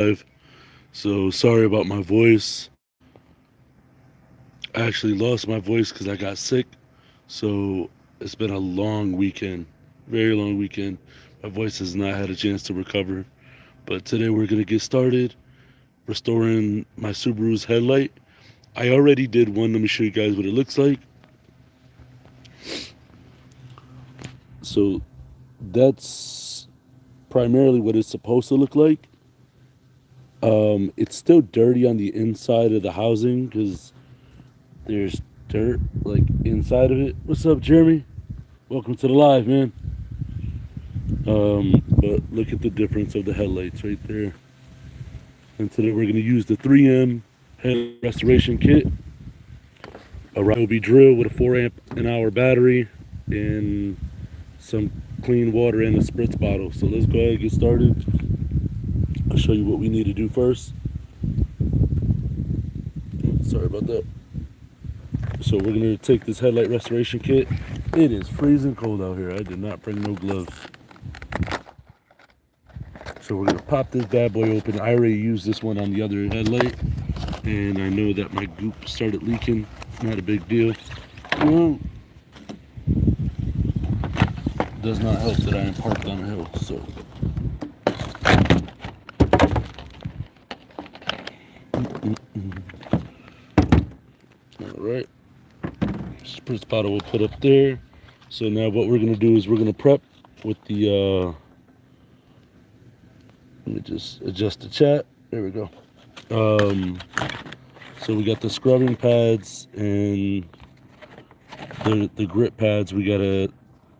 live. So sorry about my voice. I actually lost my voice because I got sick. So it's been a long weekend, very long weekend. My voice has not had a chance to recover. But today we're going to get started restoring my Subaru's headlight. I already did one. Let me show you guys what it looks like. So that's primarily what it's supposed to look like. It's still dirty on the inside of the housing because there's dirt like inside of it. What's up, Jeremy? Welcome to the live, man. But look at the difference of the headlights right there. And today we're going to use the 3M headlight restoration kit. A Ryobi drill with a 4 amp an hour battery and some clean water in a spritz bottle. So let's go ahead and get started. I'll show you what we need to do first. Sorry about that. So we're going to take this headlight restoration kit. It is freezing cold out here. I did not bring no gloves. So we're going to pop this bad boy open. I already used this one on the other headlight. And I know that my goop started leaking. Not a big deal. Well, does not help that I am parked on a hill. So all right. Spritz bottle we'll put up there. So now what we're going to do is we're going to prep with the let me just adjust the chat. There we go. So we got the scrubbing pads and the grip pads we gotta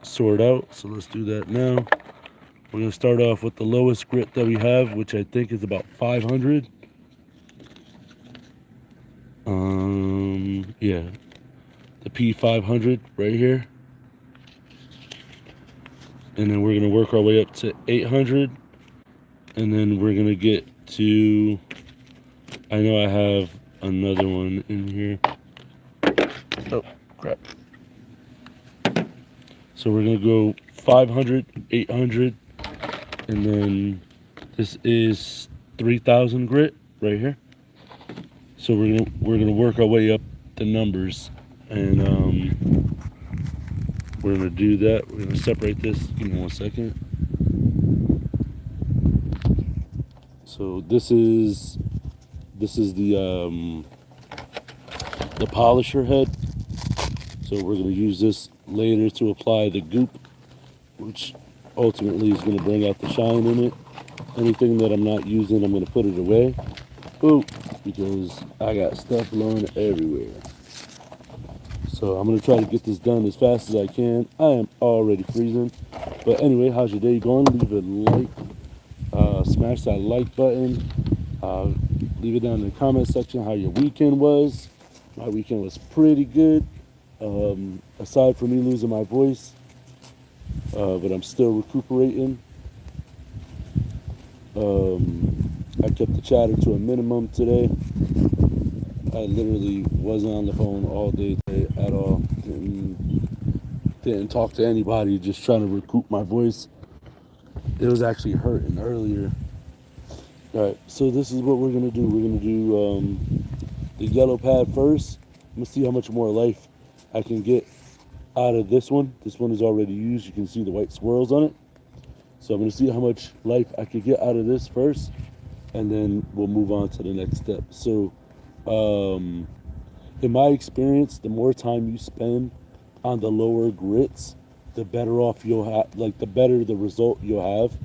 sort out. So let's do that now. We're gonna start off with the lowest grit that we have, which I think is about 500. Yeah, the P500 right here. And then we're gonna work our way up to 800. And then we're gonna get to, I know I have another one in here. Oh, crap. So we're gonna go 500, 800, and then this is 3,000 grit right here. So we're gonna work our way up the numbers, and we're gonna do that. We're gonna separate this. Give me 1 second. So this is the polisher head. So we're going to use this later to apply the goop, which ultimately is going to bring out the shine in it. Anything that I'm not using, I'm going to put it away. Ooh, because I got stuff blowing everywhere. So I'm going to try to get this done as fast as I can. I am already freezing. But anyway, how's your day going? Leave a like. Smash that like button. Leave it down in the comment section how your weekend was. My weekend was pretty good. Aside from me losing my voice, but I'm still recuperating. I kept the chatter to a minimum today. I literally wasn't on the phone all day today at all. Didn't talk to anybody, just trying to recoup my voice. It was actually hurting earlier. All right, so this is what we're gonna do. We're gonna do the yellow pad first. I'm gonna see how much more life I can get out of this one. This one is already used. You can see the white swirls on it. So I'm gonna see how much life I can get out of this first, and then we'll move on to the next step. So, in my experience, the more time you spend on the lower grits, the better off you'll have. Like the better the result you'll have.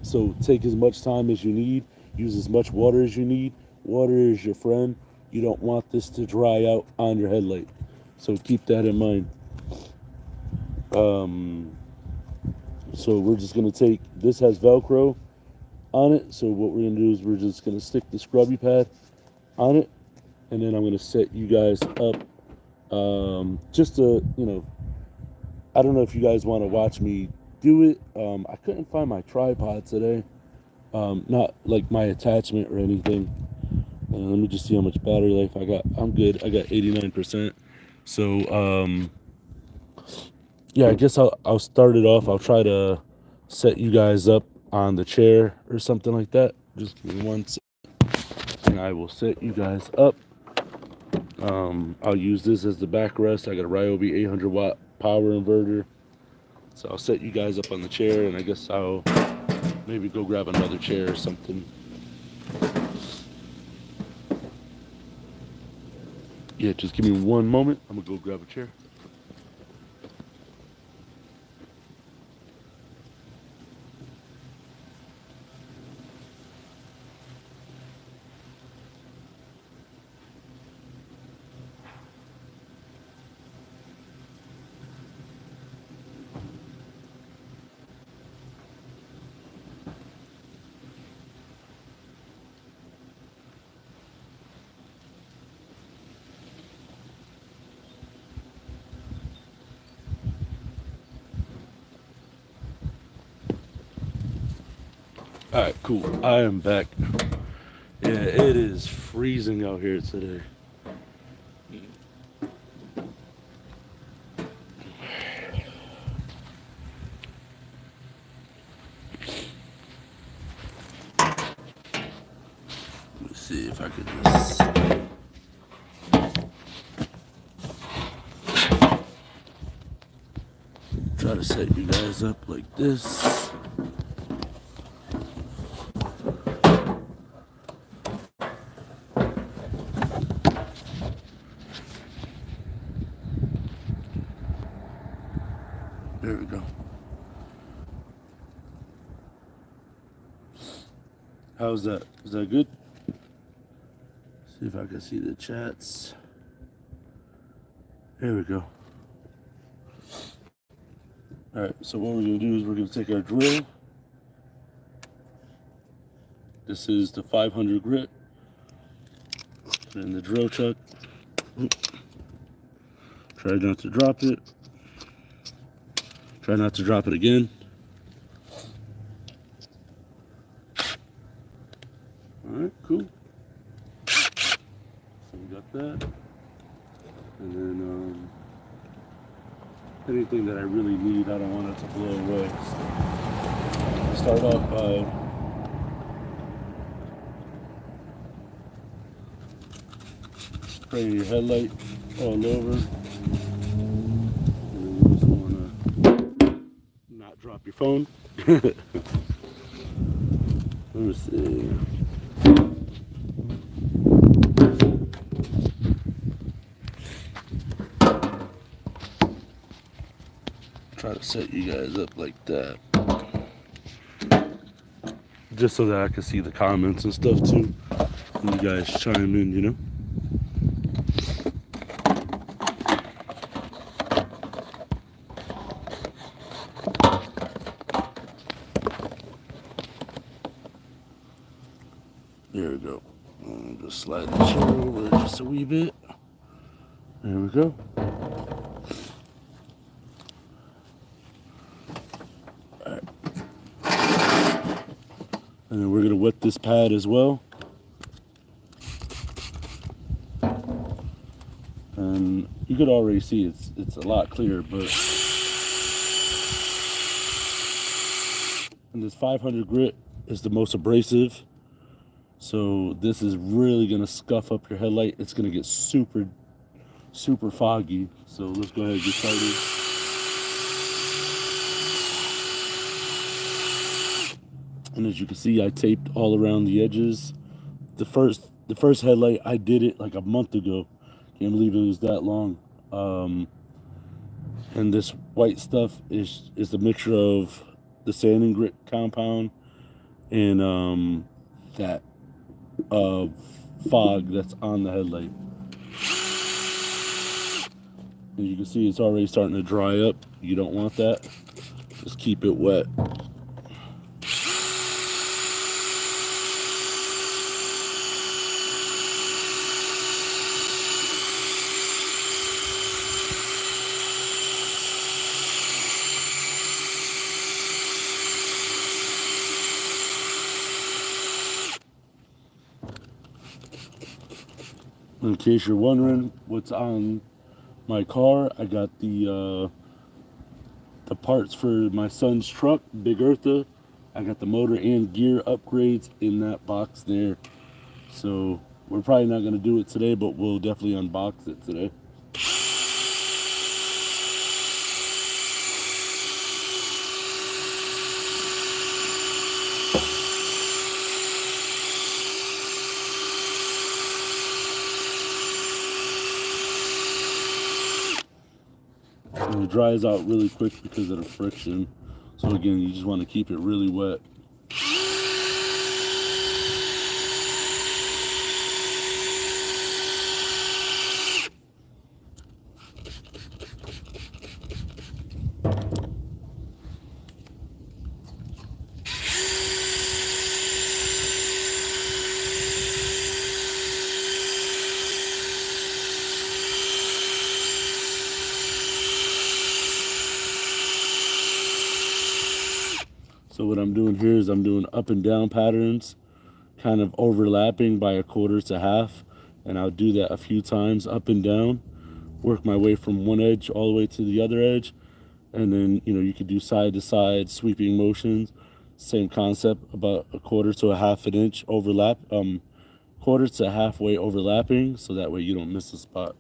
So take as much time as you need. Use as much water as you need. Water is your friend. You don't want this to dry out on your headlight. So keep that in mind. So we're just going to take, this has Velcro on it. So what we're going to do is we're just going to stick the scrubby pad on it. And then I'm going to set you guys up just to, I don't know if you guys want to watch me do it. I couldn't find my tripod today. Not like my attachment or anything. Let me just see how much battery life I got. I'm good. I got 89%. So, yeah, I guess I'll start it off. I'll try to set you guys up on the chair or something like that. Just give me 1 second, and I will set you guys up. I'll use this as the backrest. I got a Ryobi 800-watt power inverter. So I'll set you guys up on the chair, and I guess I'll maybe go grab another chair or something. Yeah, just give me 1 moment. I'm gonna go grab a chair. All right, cool. I am back. Yeah, it is freezing out here today. Let me see if I could just. Try to set you guys up like this. There we go. How's that? Is that good? See if I can see the chats. There we go. All right, so what we're gonna do is we're gonna take our drill. This is the 500 grit. Put it in the drill chuck. Try not to drop it. Try not to drop it again. All right, cool. So we got that. And then anything that I really need, I don't want it to blow away. So start off by spraying your headlight all over. And then you also want to not drop your phone. Let me see. Try to set you guys up like that. Just so that I can see the comments and stuff too. And you guys chime in, you know? There we go. Just slide the chair over just a wee bit. There we go. Alright. And then we're gonna wet this pad as well. And you could already see it's a lot clearer, but and this 500 grit is the most abrasive. So this is really gonna scuff up your headlight. It's gonna get super foggy. So let's go ahead and get started. And as you can see, I taped all around the edges. The first headlight, I did it like a month ago. Can't believe it was that long. And this white stuff is the mixture of the sand and grit compound and that fog that's on the headlight. And you can see it's already starting to dry up. You don't want that. Just keep it wet. In case you're wondering what's on my car, I got the parts for my son's truck, Big Eartha. I got the motor and gear upgrades in that box there. So we're probably not going to do it today, but we'll definitely unbox it today. And it dries out really quick because of the friction. So again, you just want to keep it really wet. So what I'm doing here is I'm doing up and down patterns, kind of overlapping by a quarter to half. And I'll do that a few times up and down, work my way from one edge all the way to the other edge. And then, you could do side to side sweeping motions. Same concept, about a quarter to a half an inch overlap, quarter to halfway overlapping, so that way you don't miss a spot.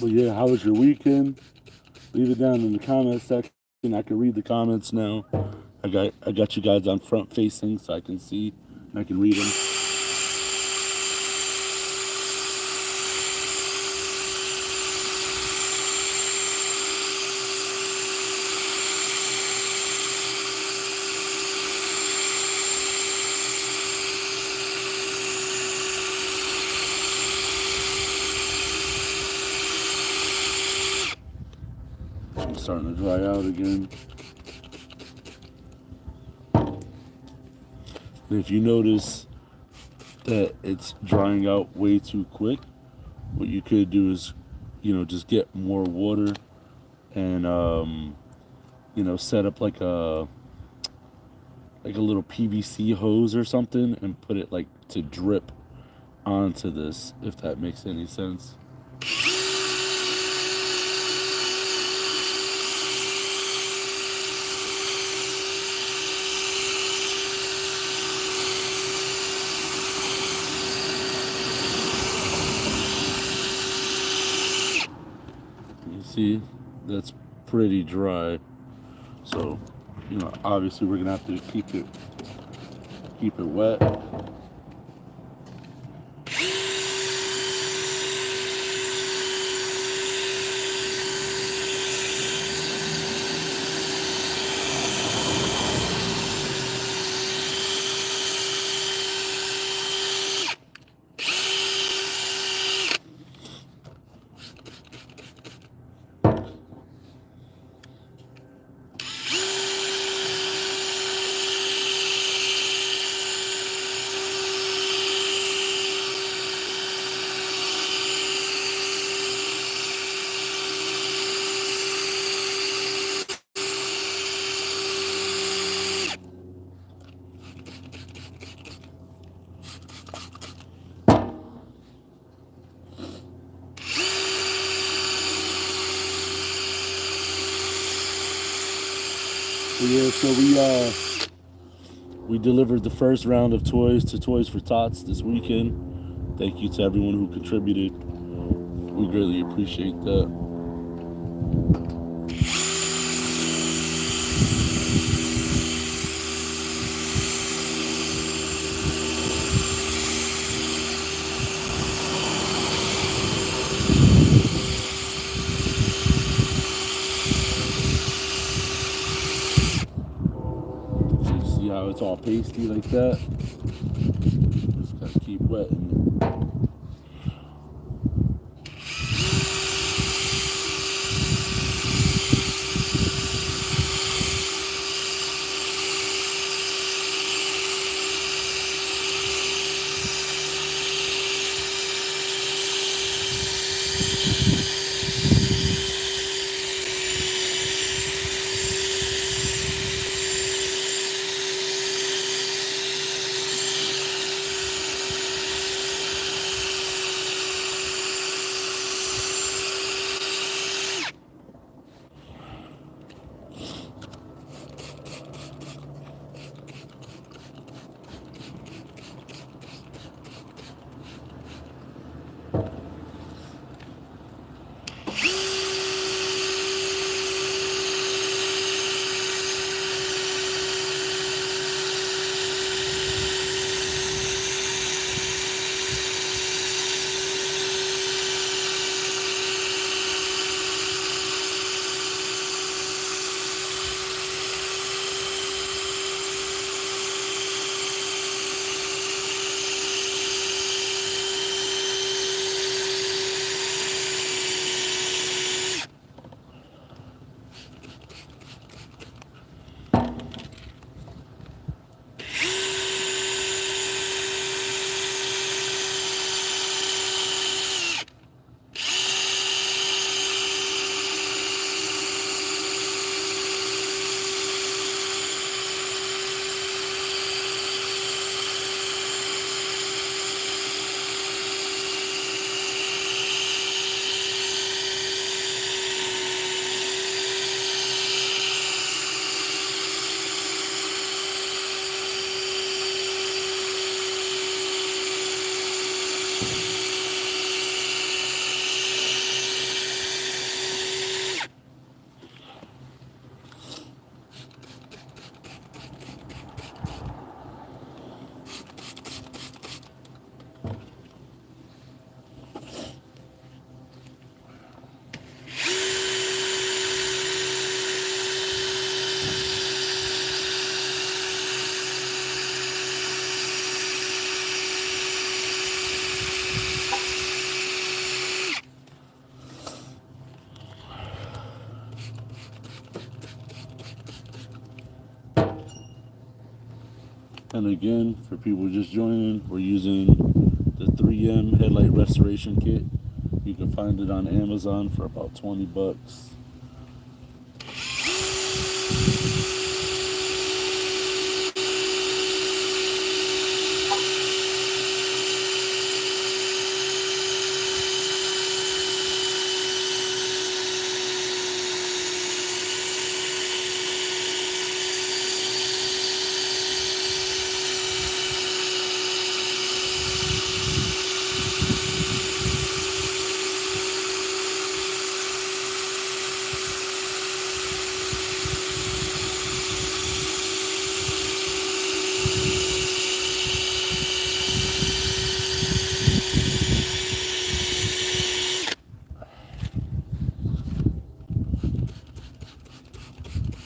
But yeah, how was your weekend? Leave it down in the comment section. I can read the comments now. I got you guys on front facing so I can see and I can read them. I'm starting to dry out again. And if you notice that it's drying out way too quick, what you could do is, just get more water and, set up like a little PVC hose or something and put it like to drip onto this, if that makes any sense. You see, that's pretty dry. So, obviously we're gonna have to keep it wet. Yeah, so we delivered the first round of toys to Toys for Tots this weekend. Thank you to everyone who contributed. We greatly appreciate that. So you see how it's all pasty like that? Just gotta keep wetting it. And again, for people just joining, we're using the 3M headlight restoration kit. You can find it on Amazon for about 20 bucks.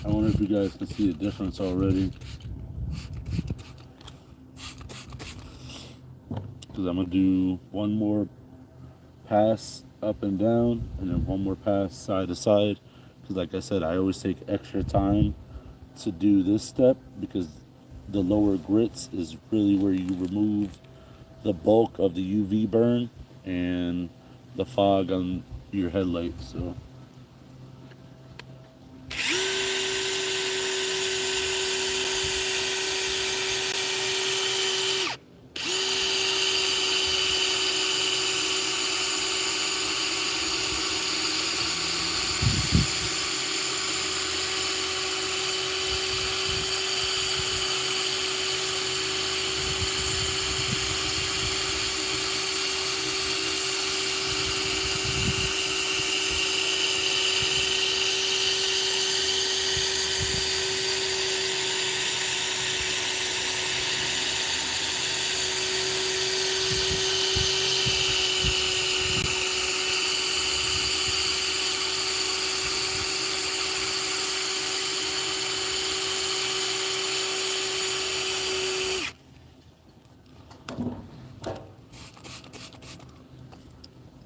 I wonder if you guys can see a difference already. Because I'm going to do one more pass up and down and then one more pass side to side. Because like I said, I always take extra time to do this step because the lower grits is really where you remove the bulk of the UV burn and the fog on your headlights. So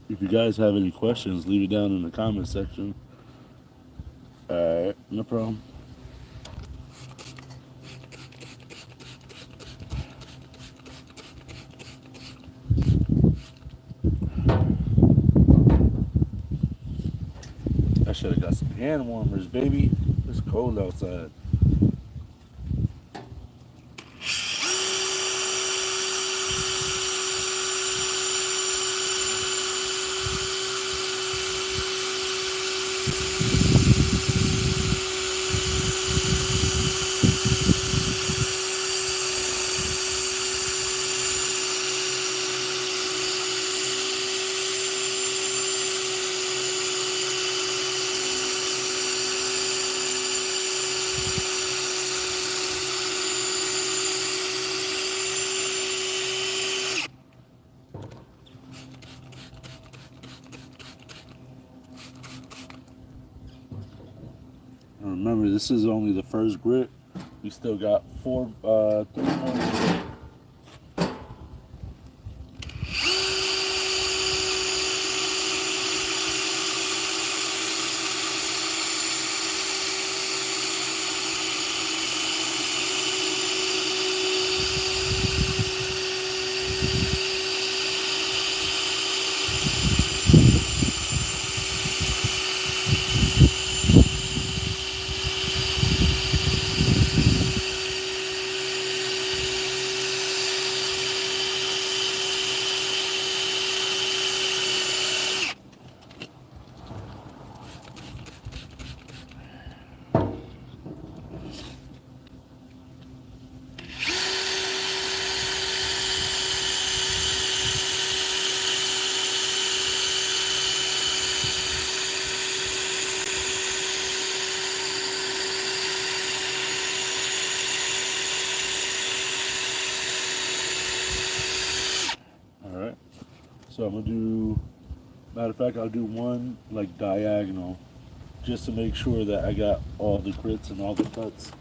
if you guys have any questions, leave it down in the comment section. Alright, no problem. I should have got some hand warmers, baby. It's cold outside. And remember, this is only the first grit. We still got 3 more to go. Alright, so I'm going to do, matter of fact, I'll do one like diagonal just to make sure that I got all the grits and all the cuts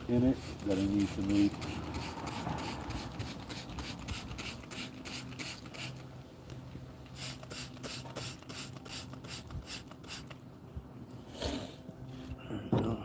in it that I need to make. There we go.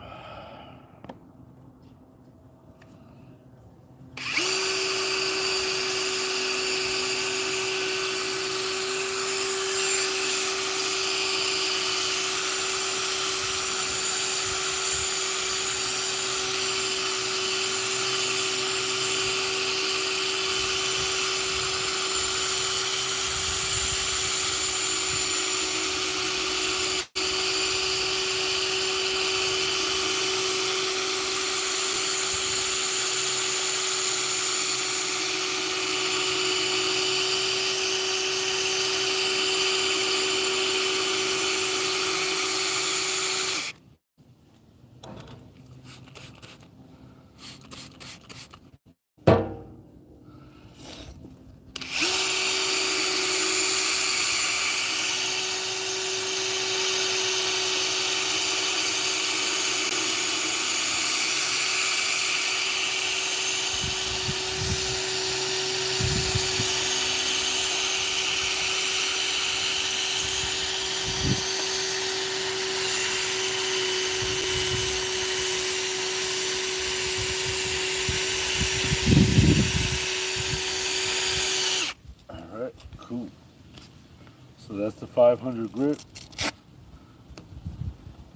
500 grit.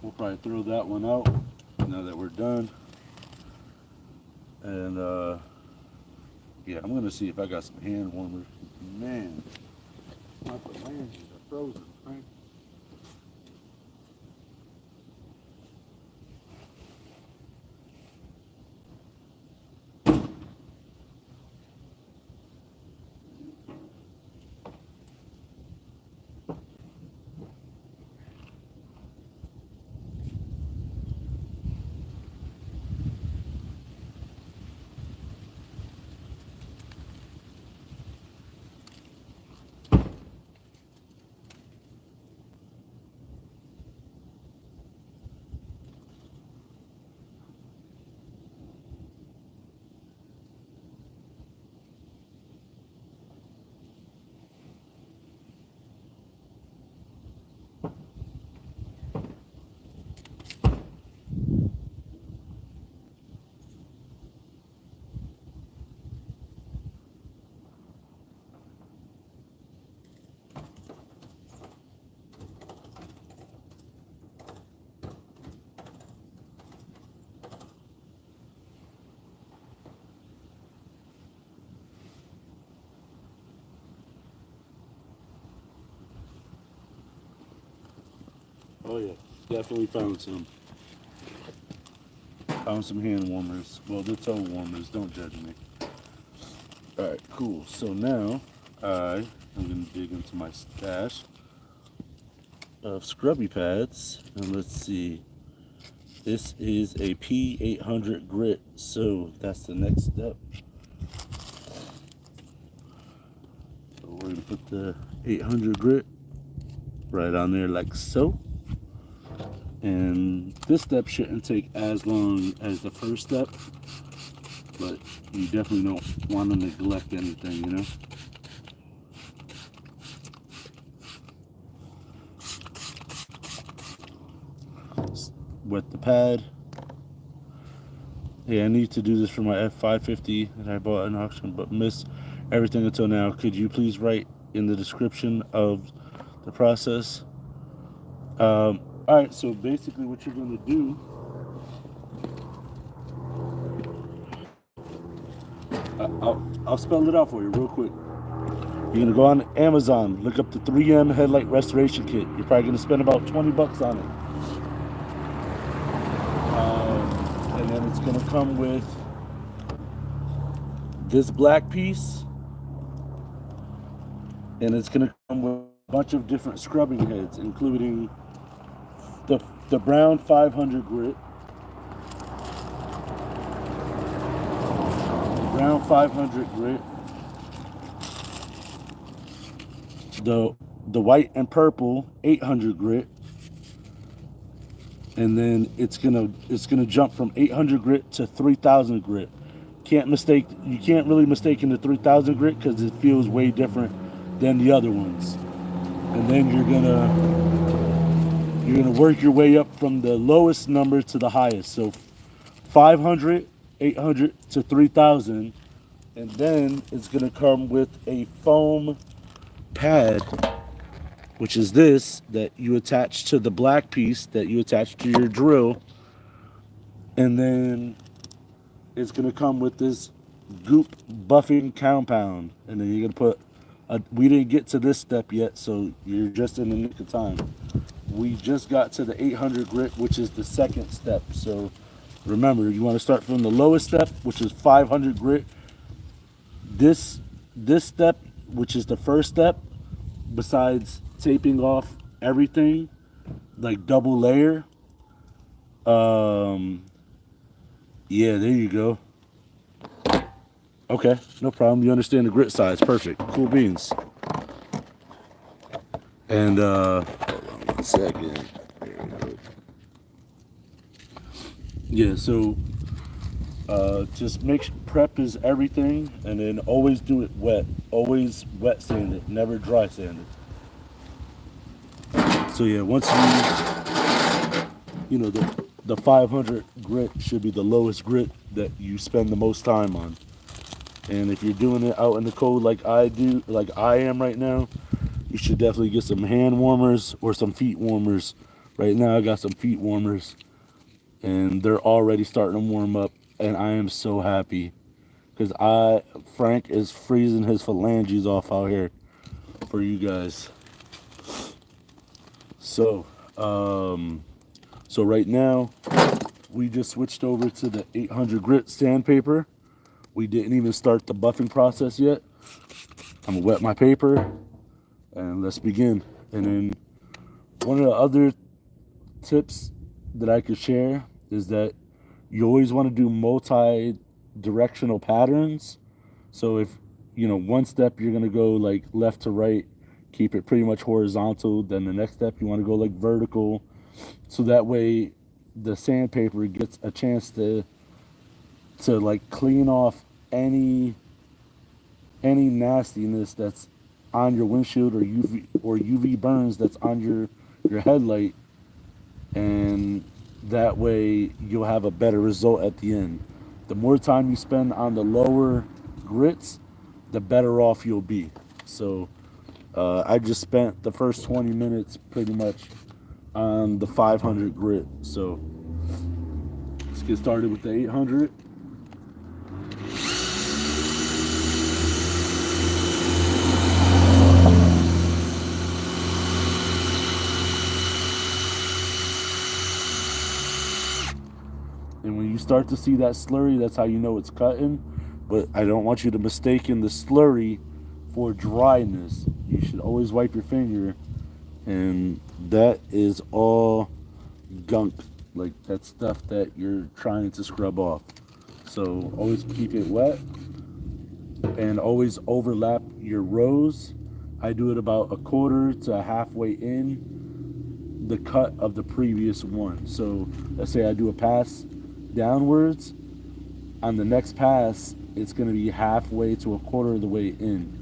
We'll probably throw that one out now that we're done. And yeah, I'm gonna see if I got some hand warmers. Man, my phalanges are frozen, right? Oh yeah, definitely found some. Found some hand warmers. Well, they're toe warmers. Don't judge me. All right, cool. So now I'm gonna dig into my stash of scrubby pads, and let's see. This is a P800 grit, so that's the next step. So we're gonna put the 800 grit right on there like so. And this step shouldn't take as long as the first step, but you definitely don't want to neglect anything, you know? Wet the pad. Hey, I need to do this for my F550 that I bought in auction, but missed everything until now. Could you please write in the description of the process? Alright, so basically what you're going to do, I'll spell it out for you real quick. You're going to go on Amazon, look up the 3M headlight restoration kit. You're probably going to spend about 20 bucks on it. And then it's going to come with this black piece, and it's going to come with a bunch of different scrubbing heads, including the brown 500 grit, brown 500 grit, the white and purple 800 grit, and then it's gonna jump from 800 grit to 3000 grit. You can't really mistake in the 3000 grit because it feels way different than the other ones. And then you're gonna work your way up from the lowest number to the highest. So 500, 800 to 3000, and then it's gonna come with a foam pad, which is this that you attach to the black piece that you attach to your drill, and then it's gonna come with this goop buffing compound, and then you're gonna put we didn't get to this step yet, so you're just in the nick of time. We just got to the 800 grit, which is the second step. So remember, you want to start from the lowest step, which is 500 grit. This step, which is the first step, besides taping off everything, like double layer. Yeah, there you go. Okay, no problem. You understand the grit size. Perfect. Cool beans. And hold on 1 second. There we go. Yeah, so just prep is everything, and then always do it wet. Always wet sand it, never dry sand it. So yeah, once you know, the 500 grit should be the lowest grit that you spend the most time on. And if you're doing it out in the cold like I am right now, you should definitely get some hand warmers or some feet warmers. Right now I got some feet warmers and they're already starting to warm up, and I am so happy because Frank is freezing his phalanges off out here for you guys. So, so right now we just switched over to the 800 grit sandpaper. We didn't even start the buffing process yet. I'm gonna wet my paper and let's begin. And then one of the other tips that I could share is that you always want to do multi-directional patterns. So if, one step you're going to go like left to right, keep it pretty much horizontal. Then the next step you want to go like vertical. So that way the sandpaper gets a chance to like clean off any nastiness that's on your windshield, or UV burns that's on your headlight, and that way you'll have a better result at the end. The more time you spend on the lower grits, the better off you'll be. So I just spent the first 20 minutes pretty much on the 500 grit. So let's get started with the 800. And when you start to see that slurry, that's how you know it's cutting. But I don't want you to mistake the slurry for dryness. You should always wipe your finger, and that is all gunk. Like, that's stuff that you're trying to scrub off. So always keep it wet and always overlap your rows. I do it about a quarter to halfway in the cut of the previous one. So let's say I do a pass downwards. On the next pass, it's going to be halfway to a quarter of the way in.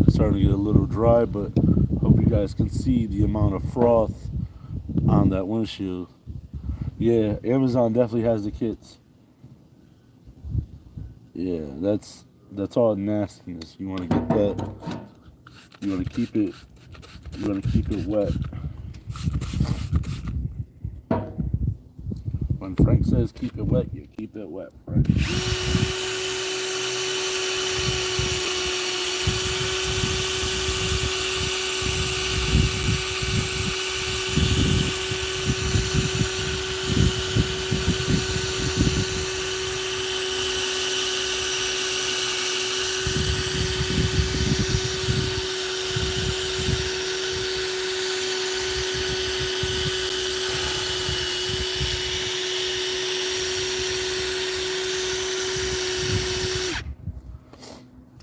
Starting to get a little dry, but hope you guys can see the amount of froth on that windshield. Yeah, Amazon definitely has the kits. Yeah, that's all nastiness. You want to get that. You want to keep it. You want to keep it wet. When Frank says keep it wet, you keep it wet, Frank.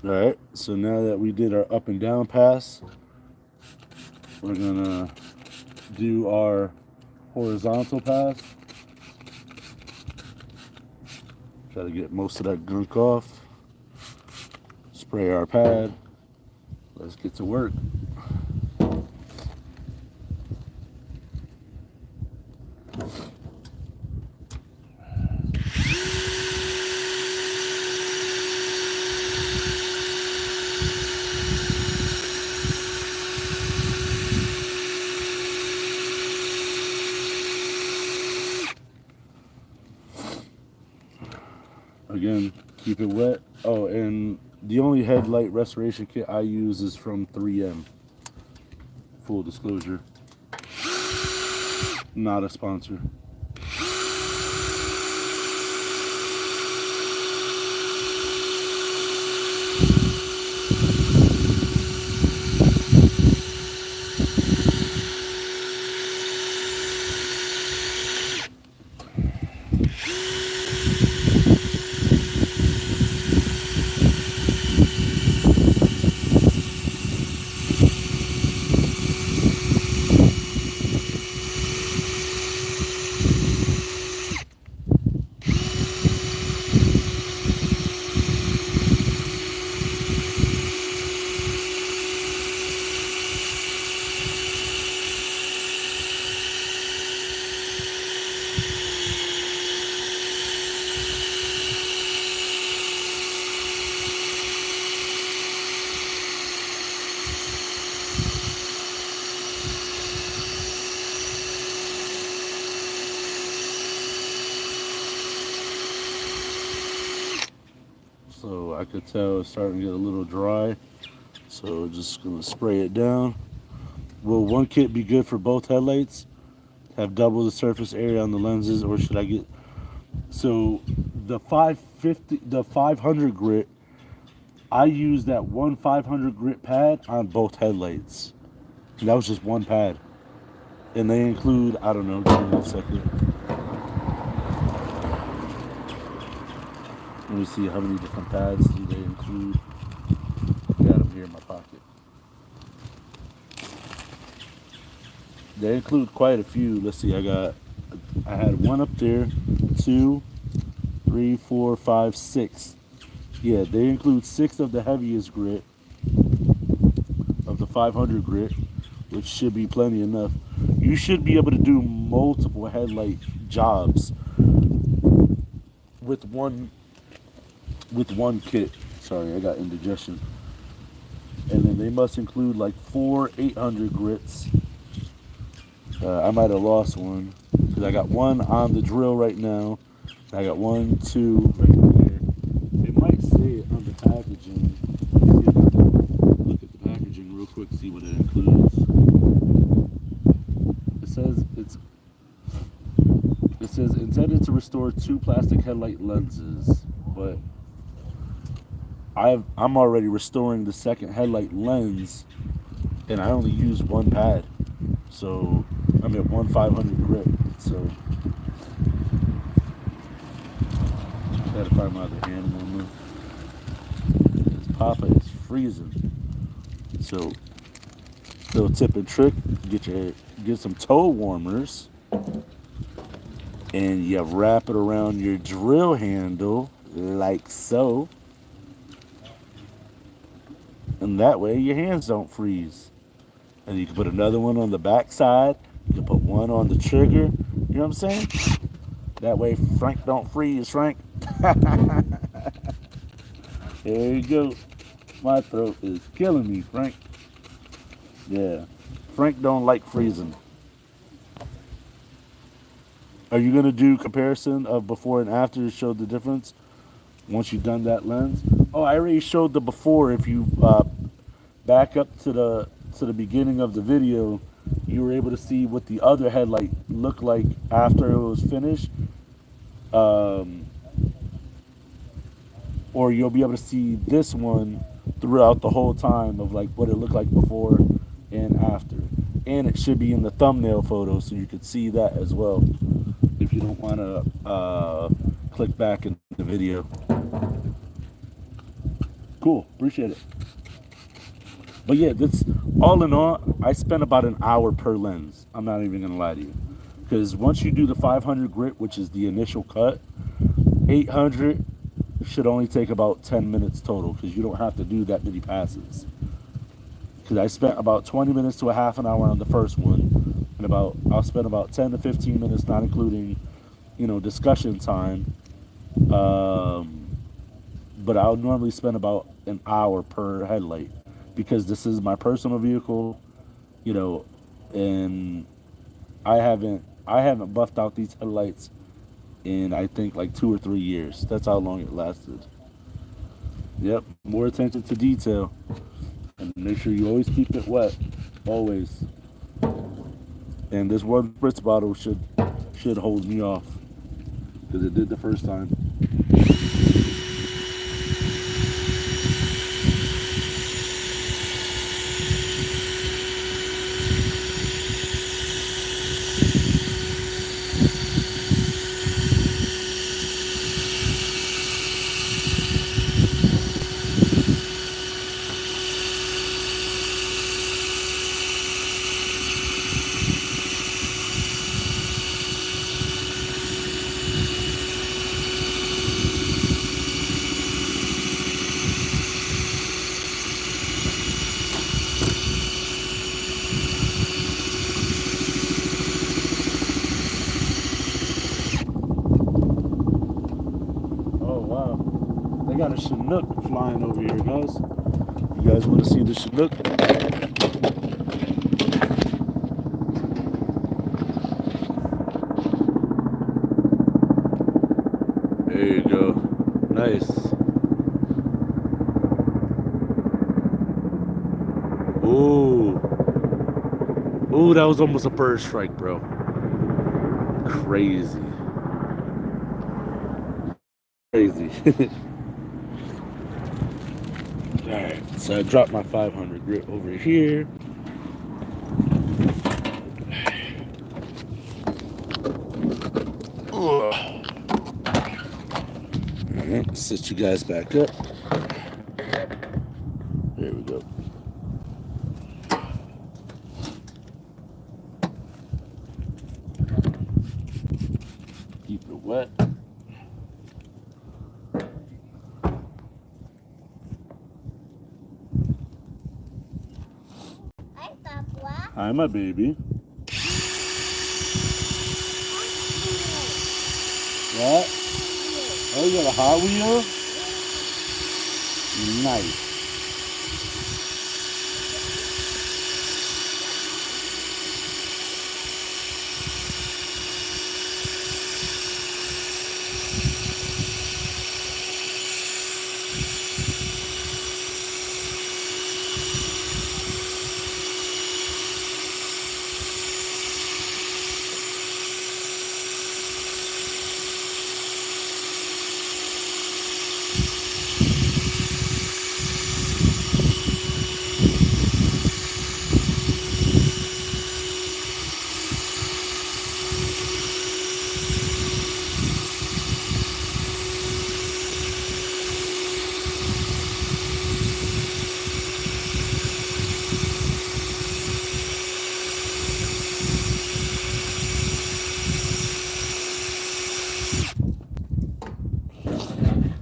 Alright, so now that we did our up and down pass, we're gonna do our horizontal pass. Try to get most of that gunk off. Spray our pad. Let's get to work. Again, keep it wet. Oh, and the only headlight restoration kit I use is from 3M. Full disclosure, not a sponsor. So I could tell it's starting to get a little dry. So just gonna spray it down. Will one kit be good for both headlights? Have double the surface area on the lenses, or should I get? So the 550, the 500 grit, I use that one 500 grit pad on both headlights. And that was just one pad, and they include, I don't know. Give me 1 second. Let me see how many different pads do they include. I got them here in my pocket. They include quite a few. Let's see. I had one up there, 2, 3, 4, 5, 6. Yeah, they include 6 of the heaviest grit of the 500 grit, which should be plenty enough. You should be able to do multiple headlight jobs with one kit. Sorry, I got indigestion. And then they must include like 4 800 grits. I might have lost one because I got one on the drill right now. I got 1, 2 right there. It might say it on the packaging. See if I can look at the packaging real quick, see what it includes. It says intended to restore 2 plastic headlight lenses, but I'm already restoring the second headlight lens, and I only use one pad. So I'm at 1/500 grit. So gotta find my other hand warmer. This Papa is freezing. So little tip and trick: get some toe warmers, and you wrap it around your drill handle like so, and that way your hands don't freeze. And you can put another one on the back side. You can put one on the trigger. You know what I'm saying? That way Frank don't freeze, Frank. There you go. My throat is killing me, Frank. Yeah. Frank don't like freezing. Are you going to do comparison of before and after to show the difference once you've done that lens? Oh, I already showed the before. If you back up to the beginning of the video, you were able to see what the other headlight looked like after it was finished. Or you'll be able to see this one throughout the whole time of like what it looked like before and after. And it should be in the thumbnail photo so you could see that as well if you don't want to click back in the video. Cool, appreciate it. But yeah, that's all in all, I spent about an hour per lens. I'm not even gonna lie to you, because once you do the 500 grit, which is the initial cut, 800 should only take about 10 minutes total, because you don't have to do that many passes. Because I spent about 20 minutes to a half an hour on the first one, and I'll spend about 10 to 15 minutes, not including discussion time. But I'll normally spend about an hour per headlight, because this is my personal vehicle, and I haven't buffed out these headlights in I think like 2 or 3 years. That's how long it lasted. Yep, more attention to detail, and make sure you always keep it wet, always. And this one spritz bottle should hold me off because it did the first time. Oh wow, they got a Chinook flying over here, guys. You guys want to see the Chinook? There you go. Nice. Ooh. Ooh, that was almost a bird strike, bro. Crazy. Crazy. Alright, so I dropped my 500 grit over here. Alright, sit you guys back up. There we go. Keep it wet. Hi, Papa. Hi, my baby. What? Oh, you got a Hot Wheel? Nice.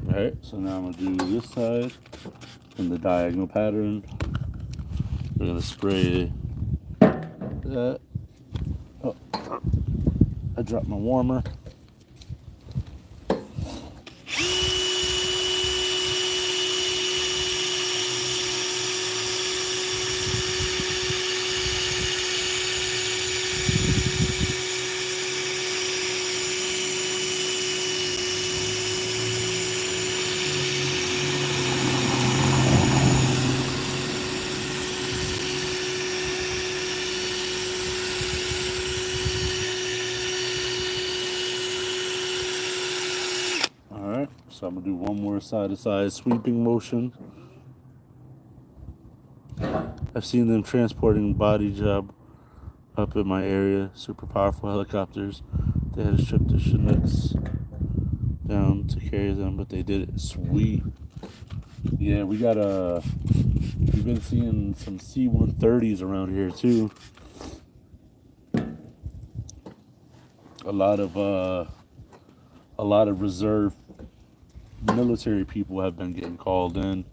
Alright, so now I'm going to do this side in the diagonal pattern. We're going to spray that. Oh, I dropped my warmer. Alright, so I'm going to do one more side-to-side sweeping motion. I've seen them transporting body job up in my area, super powerful helicopters. They had to strip the Chinooks down to carry them, but they did it sweet. Yeah, we've been seeing some C-130s around here too. A lot of reserve military people have been getting called in.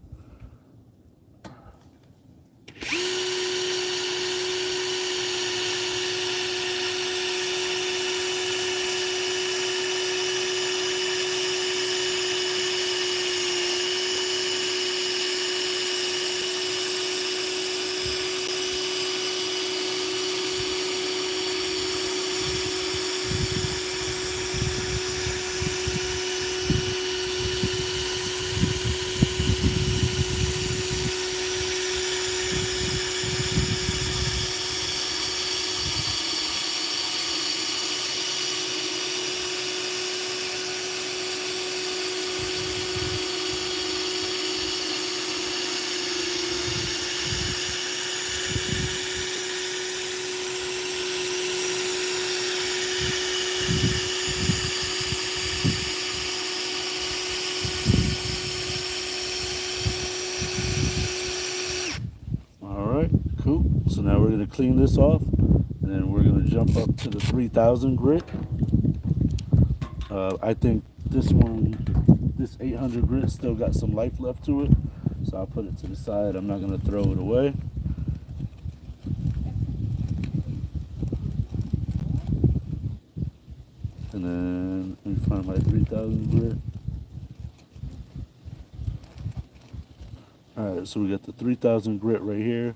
Boop. So now we're going to clean this off, and then we're going to jump up to the 3000 grit. I think this 800 grit still got some life left to it, so I'll put it to the side. I'm not going to throw it away. And then let me find my 3000 grit. Alright, so we got the 3000 grit right here.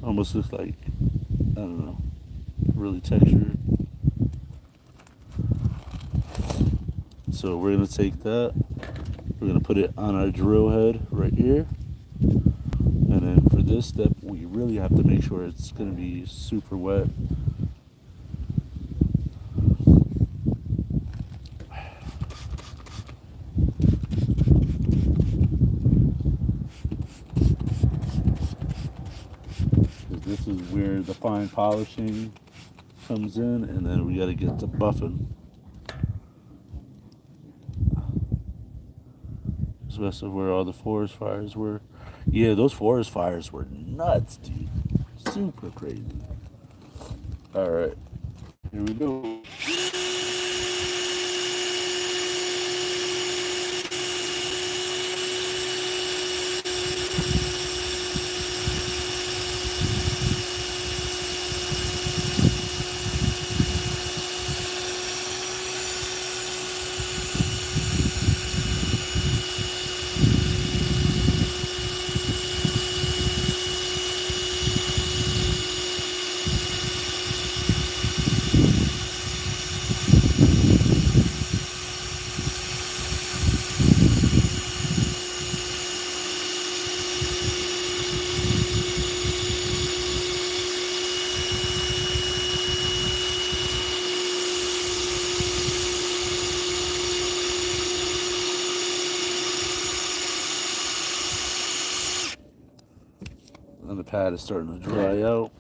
Almost looks like, I don't know, really textured. So we're going to take that. We're going to put it on our drill head right here. And then for this step, we really have to make sure it's going to be super wet. This is where the fine polishing comes in, and then we got to get to buffing. So that's where all the forest fires were. Yeah, those forest fires were nuts, dude. Super crazy. All right, here we go. And the pad is starting to dry out.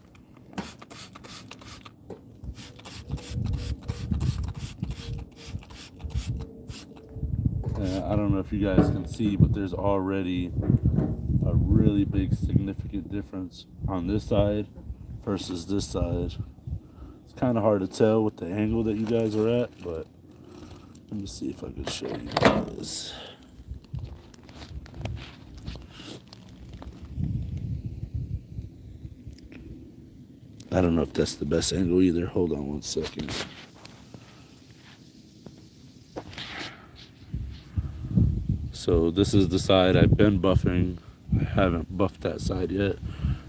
And I don't know if you guys can see, but there's already a really big significant difference on this side versus this side. It's kind of hard to tell with the angle that you guys are at, but let me see if I can show you guys. I don't know if that's the best angle either. Hold on one second. So this is the side I've been buffing. I haven't buffed that side yet.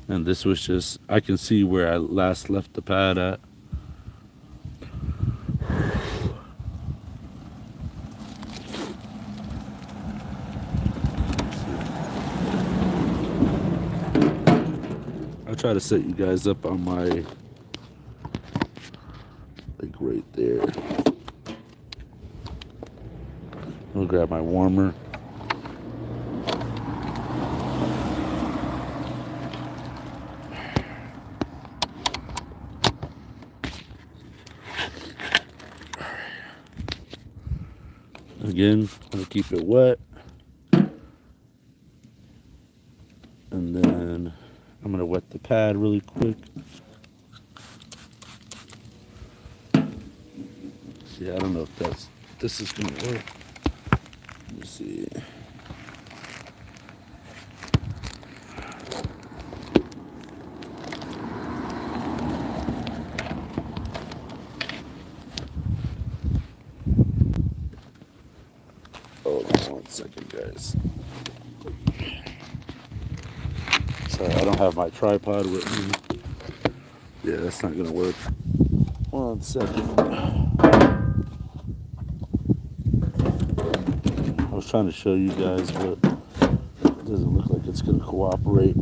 And this was just, I can see where I last left the pad at. I'll try to set you guys up on my, like right there. I'll grab my warmer. Again, I'm gonna keep it wet. And then I'm gonna wet the pad really quick. See, I don't know if this is gonna work. Let me see. Hold on one second, guys. Sorry, I don't have my tripod with me. Yeah, that's not gonna work. 1 second. I was trying to show you guys, but it doesn't look like it's gonna cooperate.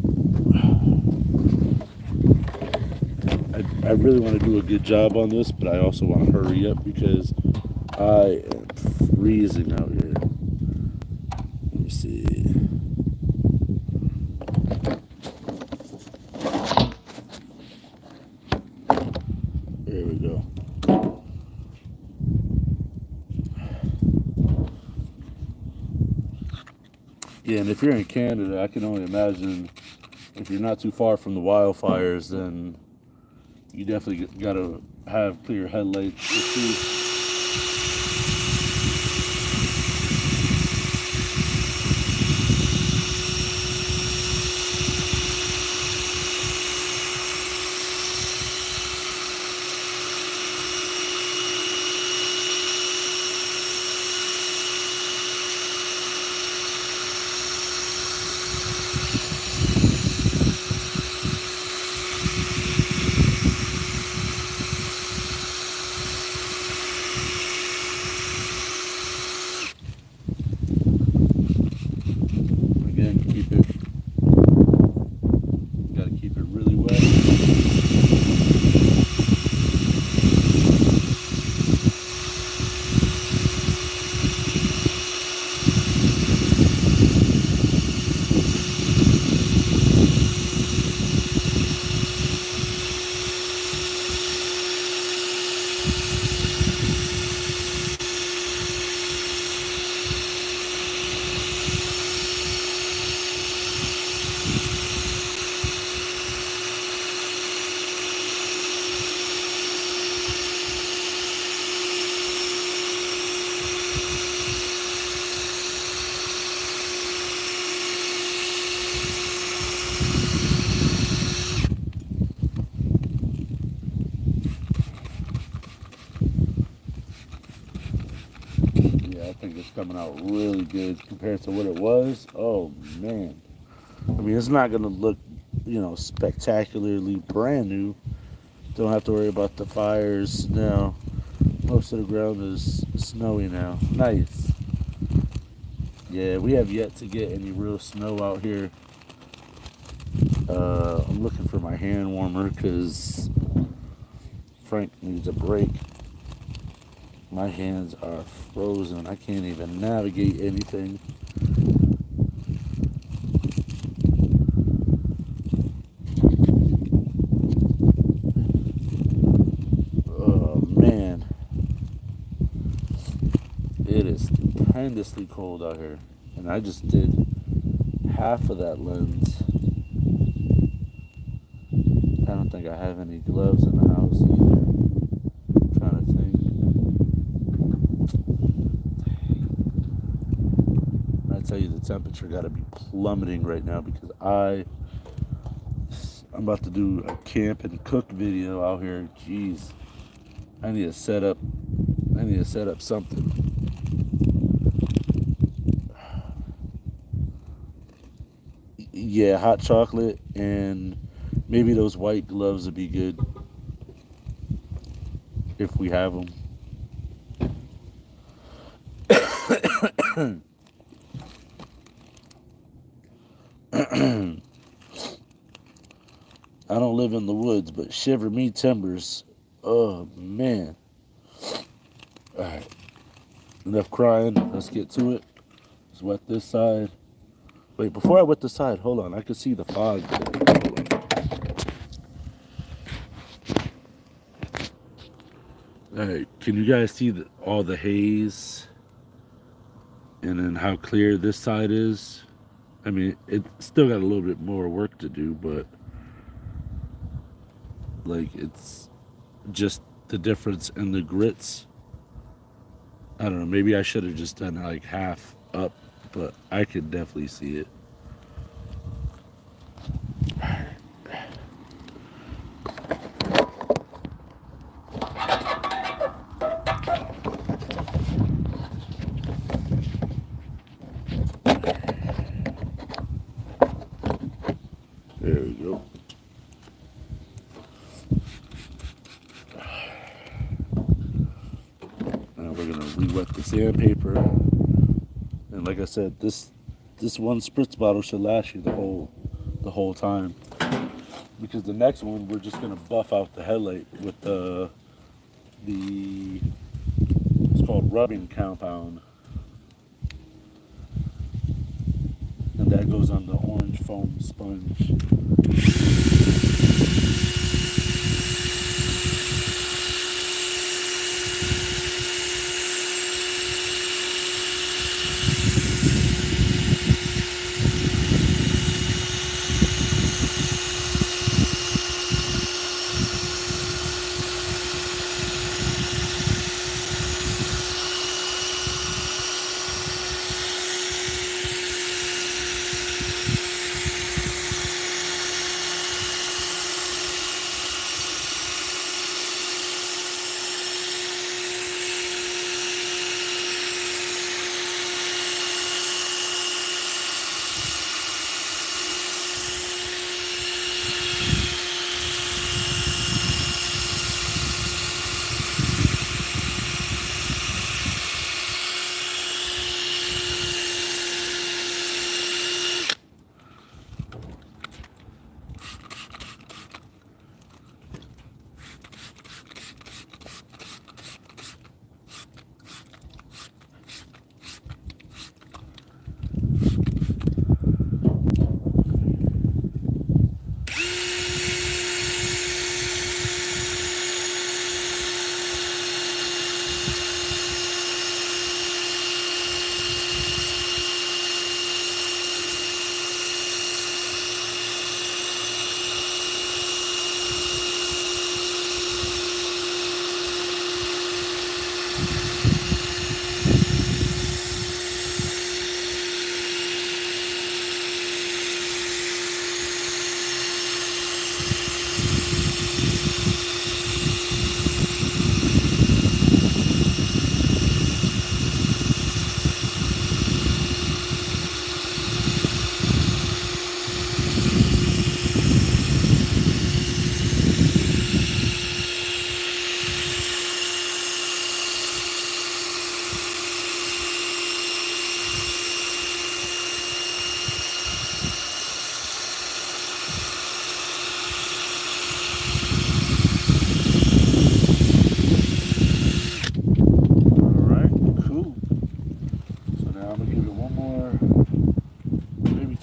I really want to do a good job on this, but I also want to hurry up because I am freezing out here. Let me see. There we go. Yeah, and if you're in Canada, I can only imagine if you're not too far from the wildfires, then you definitely gotta have clear headlights to see. Again, gotta keep it really wet. Yeah, I think it's coming out really good compared to what it was. Oh man. I mean, it's not gonna look, spectacularly brand new. Don't have to worry about the fires now. Most of the ground is snowy now. Nice. Yeah, we have yet to get any real snow out here. I'm looking for my hand warmer because Frank needs a break. My hands are frozen. I can't even navigate anything. Oh man, it is stupendously cold out here, and I just did half of that lens. I don't think I have any gloves in the house either. I'm trying to think. I tell you, the temperature got to be plummeting right now because I'm about to do a camp and cook video out here. Jeez, I need to set up something. Yeah, hot chocolate and maybe those white gloves would be good if we have them. I don't live in the woods, but shiver me timbers. Oh man. Alright. Enough crying. Let's get to it. Let's wet this side. Wait, before I wet the side, hold on. I can see the fog. Alright, can you guys see all the haze? And then how clear this side is? I mean, it's still got a little bit more work to do, but like it's just the difference in the grits. I don't know, maybe I should have just done like half up, but I could definitely see it. There we go. Now we're gonna re-wet the sandpaper, and like I said, this one spritz bottle should last you the whole time. Because the next one we're just gonna buff out the headlight with the it's called rubbing compound, and that goes on the orange foam sponge.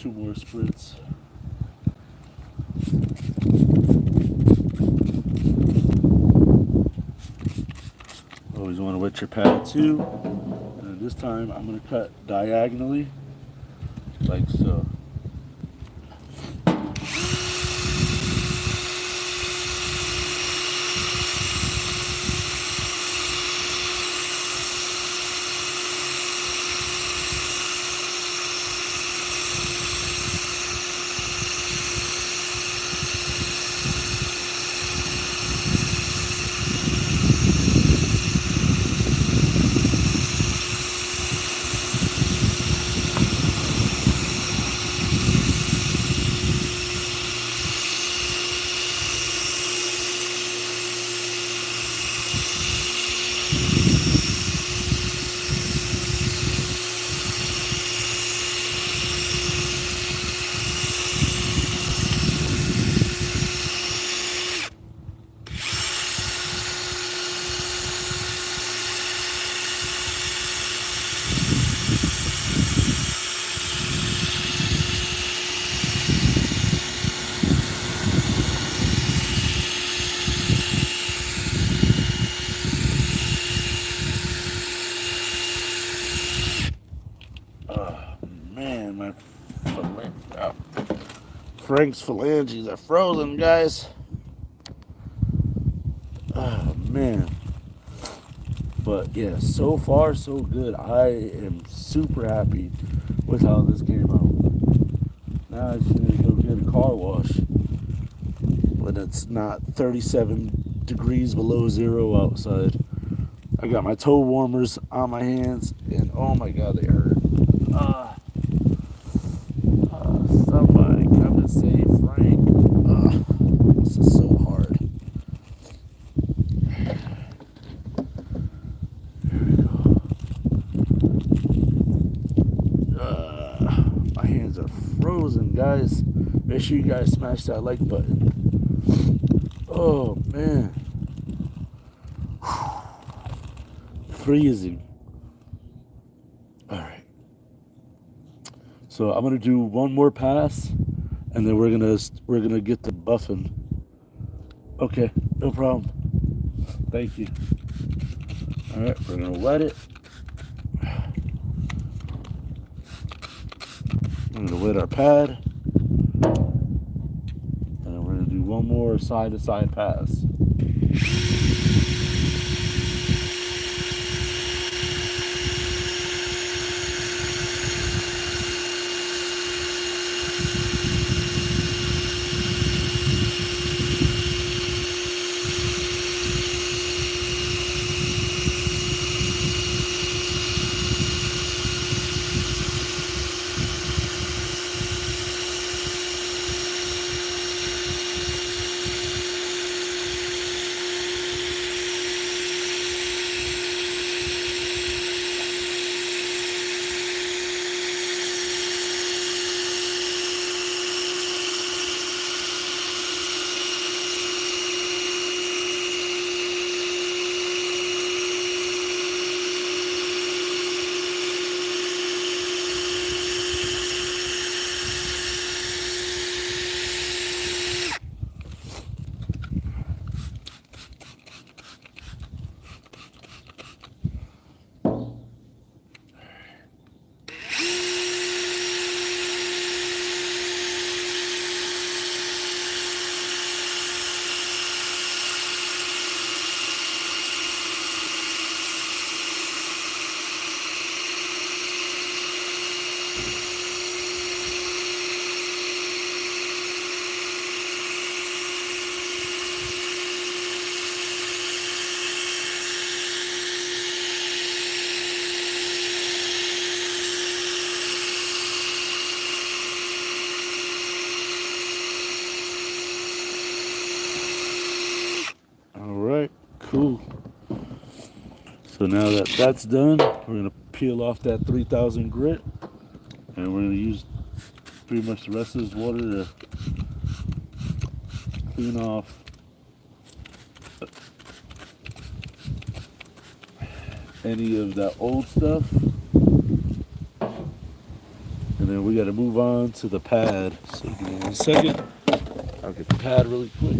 2 more spritz. Always want to wet your pad too. And this time I'm going to cut diagonally, like so. Man, my Frank's phalanges are frozen, guys. Oh, man. But yeah, so far so good. I am super happy with how this came out. Now I just need to go get a car wash when it's not 37 degrees below zero outside. I got my toe warmers on my hands, and oh my god, they hurt. Somebody come and save Frank. This is so hard. There we go. My hands are frozen, guys. Make sure you guys smash that like button. Oh man. Freezing. Alright. So I'm gonna do one more pass, and then we're gonna get to buffing. Okay, no problem. Thank you. All right, we're gonna wet it. I'm gonna wet our pad, and then we're gonna do one more side-to-side pass. Cool. So now that that's done, we're going to peel off that 3000 grit, and we're going to use pretty much the rest of this water to clean off any of that old stuff. And then we got to move on to the pad. So give me 1 second. I'll get the pad really quick.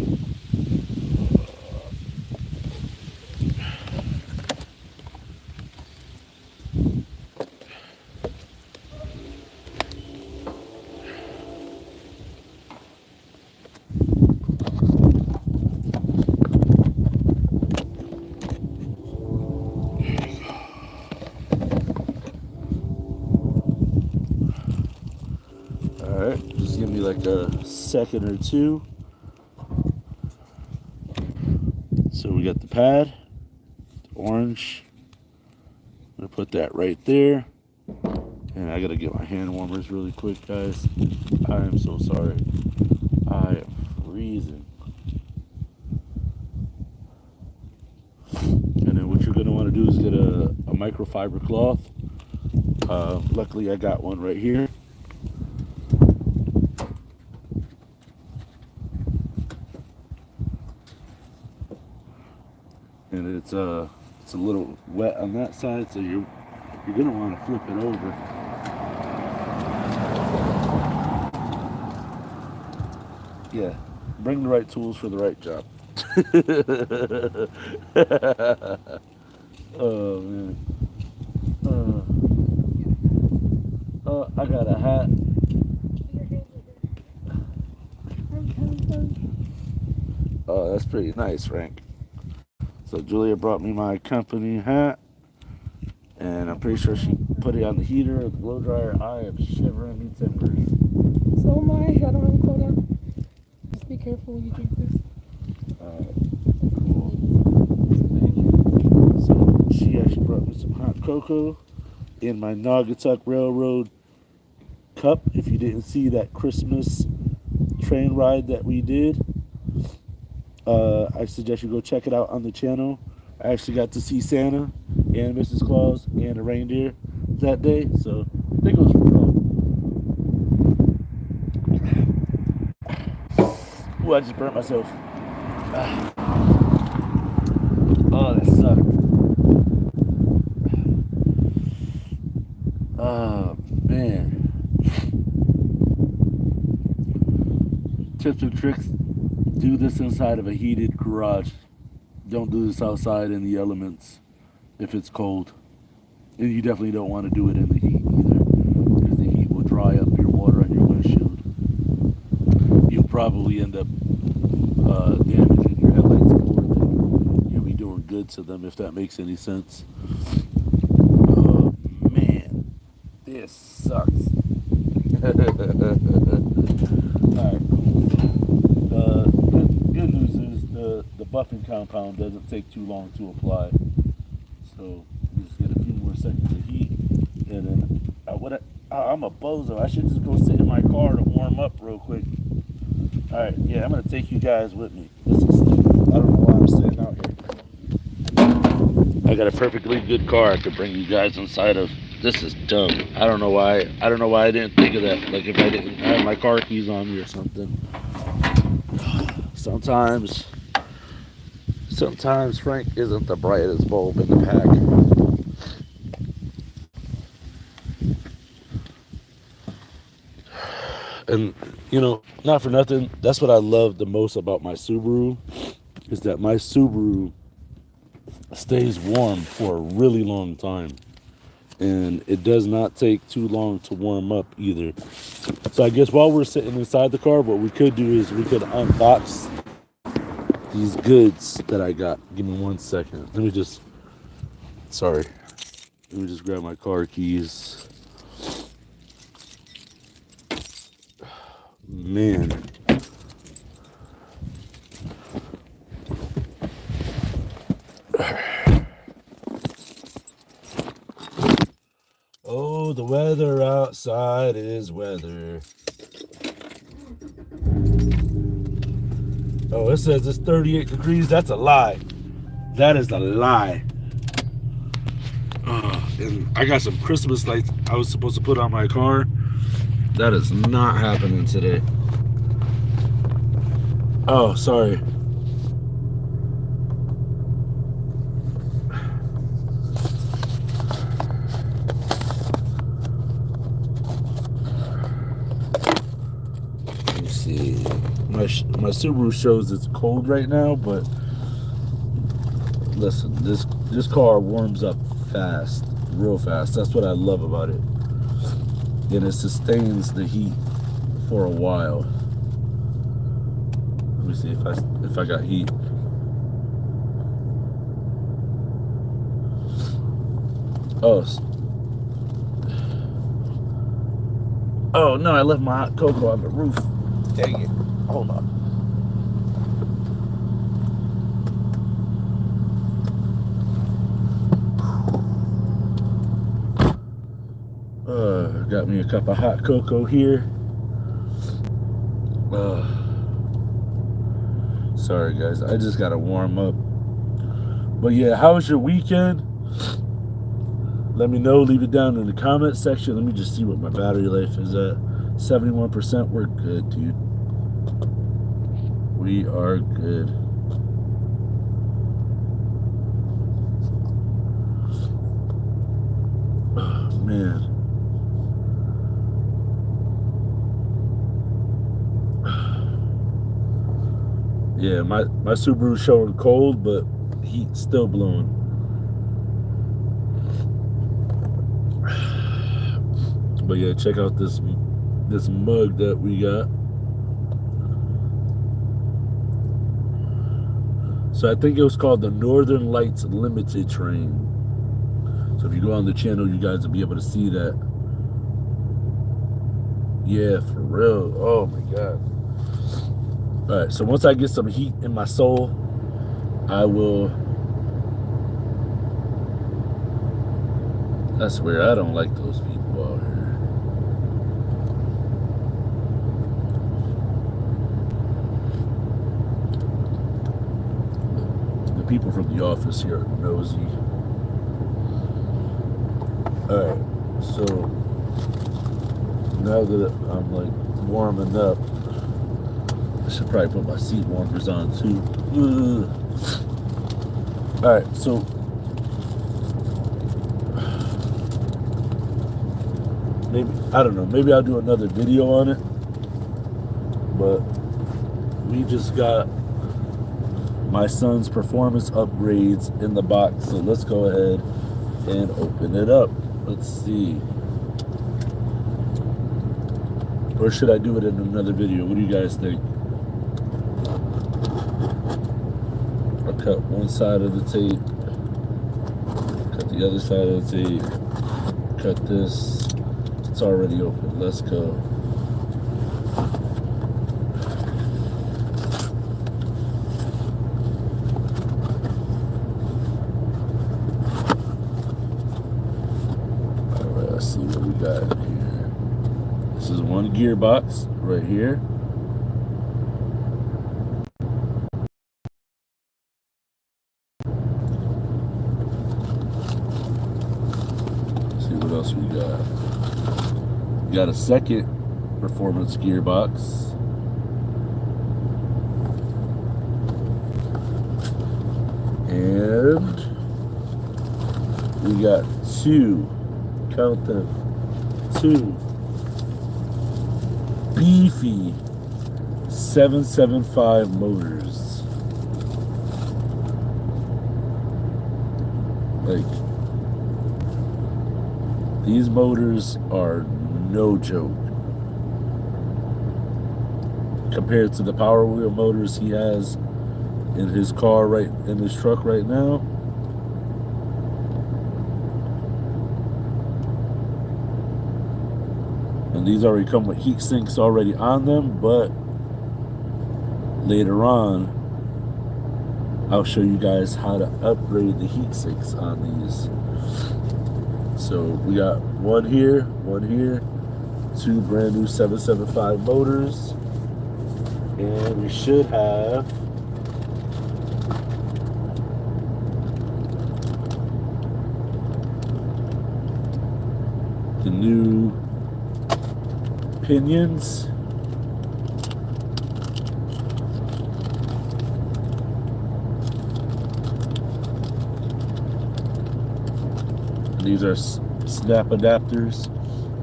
Alright, just give me like a second or two. So we got the pad, orange. I'm gonna put that right there. And I gotta get my hand warmers really quick, guys. I am so sorry. I am freezing. And then what you're gonna want to do is get a microfiber cloth. Luckily I got one right here. And it's a little wet on that side, so you're gonna want to flip it over. Yeah, bring the right tools for the right job. Oh man. I got a hat. Oh, that's pretty nice, Frank. So Julia brought me my company hat, and I'm pretty sure she put it on the heater or the blow dryer. I am shivering me timbers. So am I. I don't have a coat on. Just be careful when you drink this. Cool. Thank you. So she actually brought me some hot cocoa in my Naugatuck Railroad cup. If you didn't see that Christmas train ride that we did, I suggest you go check it out on the channel. I actually got to see Santa and Mrs. Claus and a reindeer that day, so I think it was pretty cool. Ooh, I just burnt myself. Oh, that sucked. Oh, man. Tips and tricks. Do this inside of a heated garage. Don't do this outside in the elements if it's cold. And you definitely don't want to do it in the heat either, because the heat will dry up your water on your windshield. You'll probably end up damaging your headlights more than you'll be doing good to them, if that makes any sense. Oh man, this sucks. Alright, good news is the buffing compound doesn't take too long to apply. So we just get a few more seconds of heat, and then I'm a bozo. I should just go sit in my car to warm up real quick. Alright, yeah, I'm gonna take you guys with me. This is stupid. I don't know why I'm sitting out here. I got a perfectly good car I could bring you guys inside of. This is dumb. I don't know why I didn't think of that. Like if I didn't have my car keys on me or something. Sometimes Frank isn't the brightest bulb in the pack. And, you know, not for nothing, that's what I love the most about my Subaru, is that my Subaru stays warm for a really long time. And it does not take too long to warm up either. So I guess while we're sitting inside the car, what we could do is we could unbox these goods that I got. Give me 1 second. Let me just grab my car keys. Man. Oh, the weather outside is weather. Oh, it says it's 38 degrees. That's a lie. That is a lie. And I got some Christmas lights I was supposed to put on my car. That is not happening today. Oh, sorry. see. My Subaru shows it's cold right now, but listen, this car warms up fast, real fast. That's what I love about it, and it sustains the heat for a while. Let me see if I got heat. Oh no, I left my hot cocoa on the roof. Dang it. Hold on. Got me a cup of hot cocoa here. Sorry guys, I just gotta warm up. But yeah, how was your weekend? Let me know, leave it down in the comment section. Let me just see what my battery life is at. 71%, we're good, dude. We are good. Oh, man. Yeah, my Subaru's showing cold, but heat's still blowing. But yeah, check out this mug that we got. So I think it was called the Northern Lights Limited Train. So if you go on the channel, you guys will be able to see that. Yeah, for real. Oh my God. All right, so once I get some heat in my soul, I will. I swear, I don't like those people out here. The people from the office here are nosy. All right, so now that I'm like warming up, I should probably put my seat warmers on too. All right, so maybe, I don't know, maybe I'll do another video on it, but we just got my son's performance upgrades in the box, so let's go ahead and open it up. Let's see. Or should I do it in another video? What do you guys think? I'll cut one side of the tape, cut the other side of the tape, cut this. It's already open. Let's go. Alright, let's see what we got here. This is one gearbox right here. What else we got? We got a second performance gearbox. And we got two, count them, two beefy 775 motors. Like, these motors are no joke compared to the Power Wheel motors he has in his car, right in his truck right now. And these already come with heat sinks already on them, but later on I'll show you guys how to upgrade the heat sinks on these. So we got one here, two brand new 775 motors, and we should have the new pinions. These are snap adapters,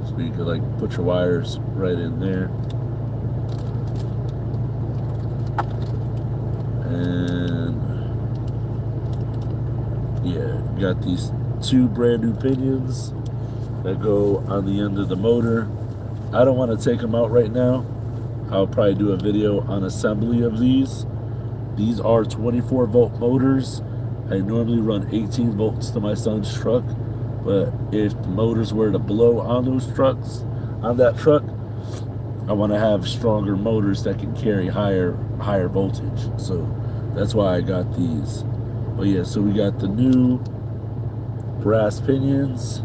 so you can like put your wires right in there. got these 2 brand new pinions that go on the end of the motor. I don't want to take them out right now. I'll probably do a video on assembly of these. These are 24 volt motors. I normally run 18 volts to my son's truck, but if the motors were to blow on those trucks, on that truck, I want to have stronger motors that can carry higher voltage. So that's why I got these. But yeah, so we got the new brass pinions.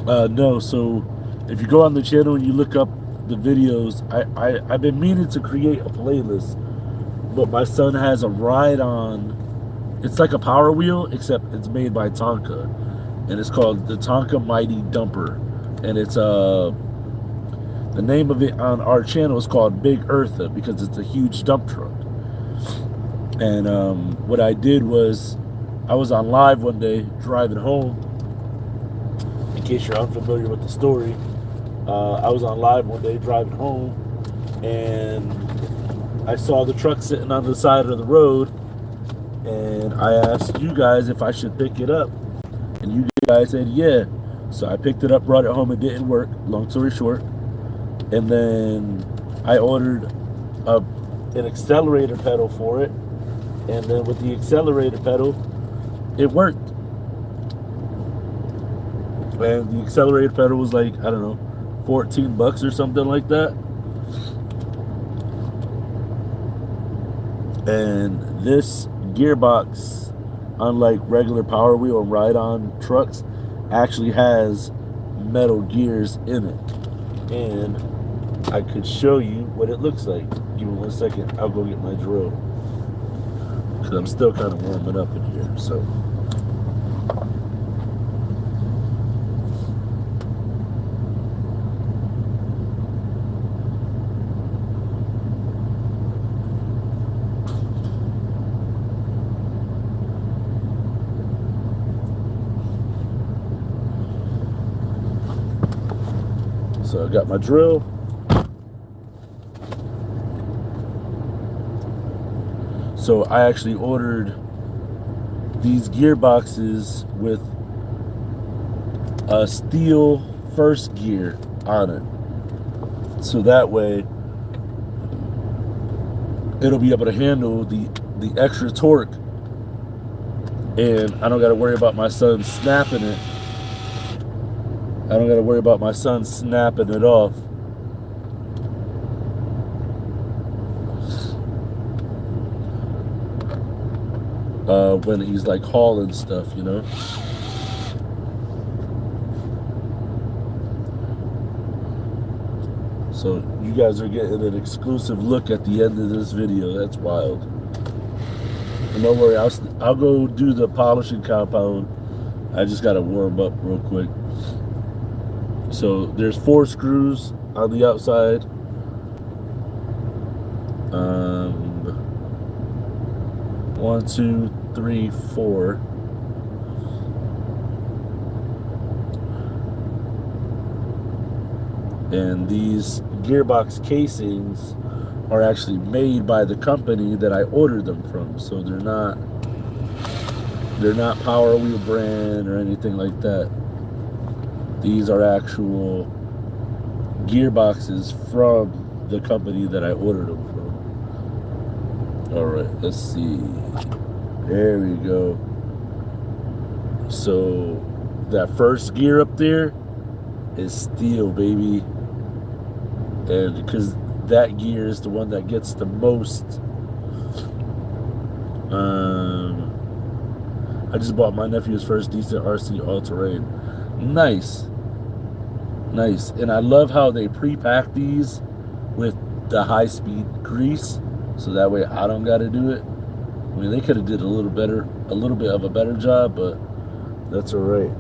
No, so if you go on the channel and you look up the videos, I've been meaning to create a playlist, but my son has a ride-on. It's like a Power Wheel, except it's made by Tonka, and it's called the Tonka Mighty Dumper, and it's the name of it on our channel is called Big Eartha because it's a huge dump truck. And what I did was, I was on live one day driving home. In case you're unfamiliar with the story, I was on live one day driving home, and I saw the truck sitting on the side of the road, and I asked you guys if I should pick it up, and you guys said yeah. So I picked it up, brought it home. It didn't work, long story short. And then I ordered an accelerator pedal for it, and then with the accelerator pedal, it worked. And the accelerator pedal was like, I don't know, 14 bucks or something like that. And this gearbox, unlike regular Power Wheel and ride-on trucks, actually has metal gears in it. And I could show you what it looks like. Give me 1 second. I'll go get my drill, because I'm still kind of warming up in here. So I got my drill. So I actually ordered these gearboxes with a steel first gear on it, so that way it'll be able to handle the extra torque, and I don't got to worry about my son snapping it. I don't got to worry about my son snapping it off. When he's like hauling stuff, you know. So you guys are getting an exclusive look at the end of this video. That's wild. And don't worry, I'll go do the polishing compound. I just gotta warm up real quick. So there's 4 screws on the outside. 1, 2, 3, 4. And these gearbox casings are actually made by the company that I ordered them from. So they're not Power Wheel brand or anything like that. These are actual gearboxes from the company that I ordered them from. All right, let's see. There we go. So that first gear up there is steel, baby. And because that gear is the one that gets the most. I just bought my nephew's first decent RC all-terrain. Nice. Nice. And I love how they pre-pack these with the high-speed grease, so that way I don't got to do it. I mean, they could have did a little bit of a better job, but that's all right.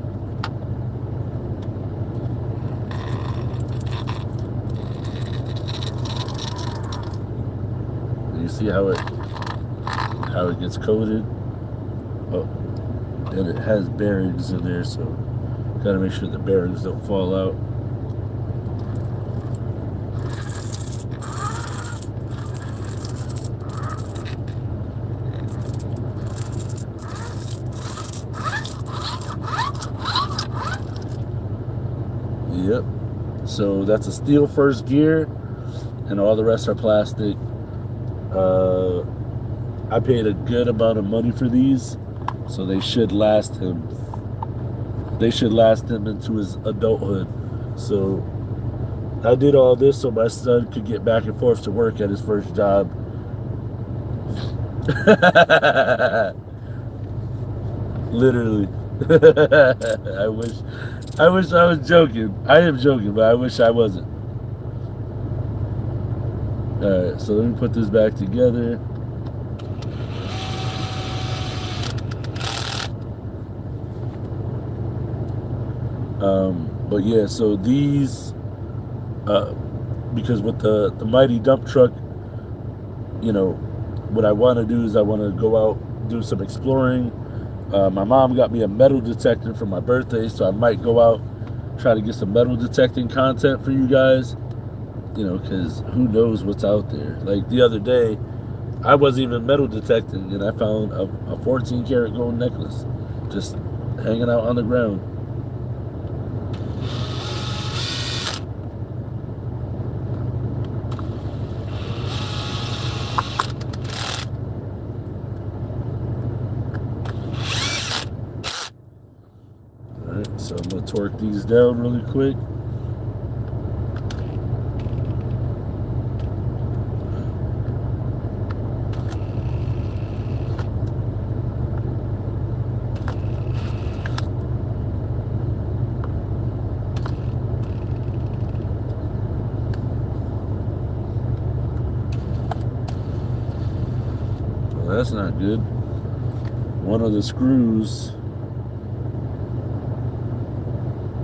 You see how it gets coated? Oh, and it has bearings in there, so gotta make sure the bearings don't fall out. So that's a steel first gear, and all the rest are plastic. I paid a good amount of money for these, so they should last him. They should last him into his adulthood. So I did all this so my son could get back and forth to work at his first job. Literally. I wish I was joking. I am joking, but I wish I wasn't. Alright, so let me put this back together. But yeah, so these, because with the mighty dump truck, you know, what I want to do is I want to go out, do some exploring. My mom got me a metal detector for my birthday, so I might go out, try to get some metal detecting content for you guys, you know, because who knows what's out there. Like the other day, I wasn't even metal detecting, and I found a 14 karat gold necklace just hanging out on the ground. Alright, so I'm going to torque these down really quick. Well, that's not good. One of the screws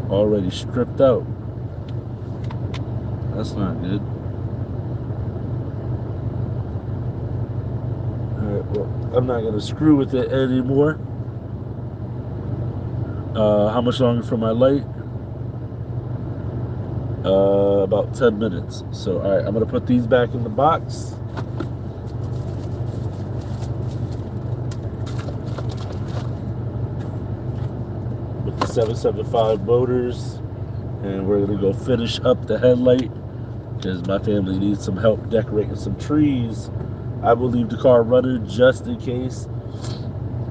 already stripped out. That's not good. Alright, well, I'm not going to screw with it anymore. How much longer for my light? About 10 minutes. So, alright, I'm going to put these back in the box. With the 775 motors. And we're going to go finish up the headlight, because my family needs some help decorating some trees. I will leave the car running just in case.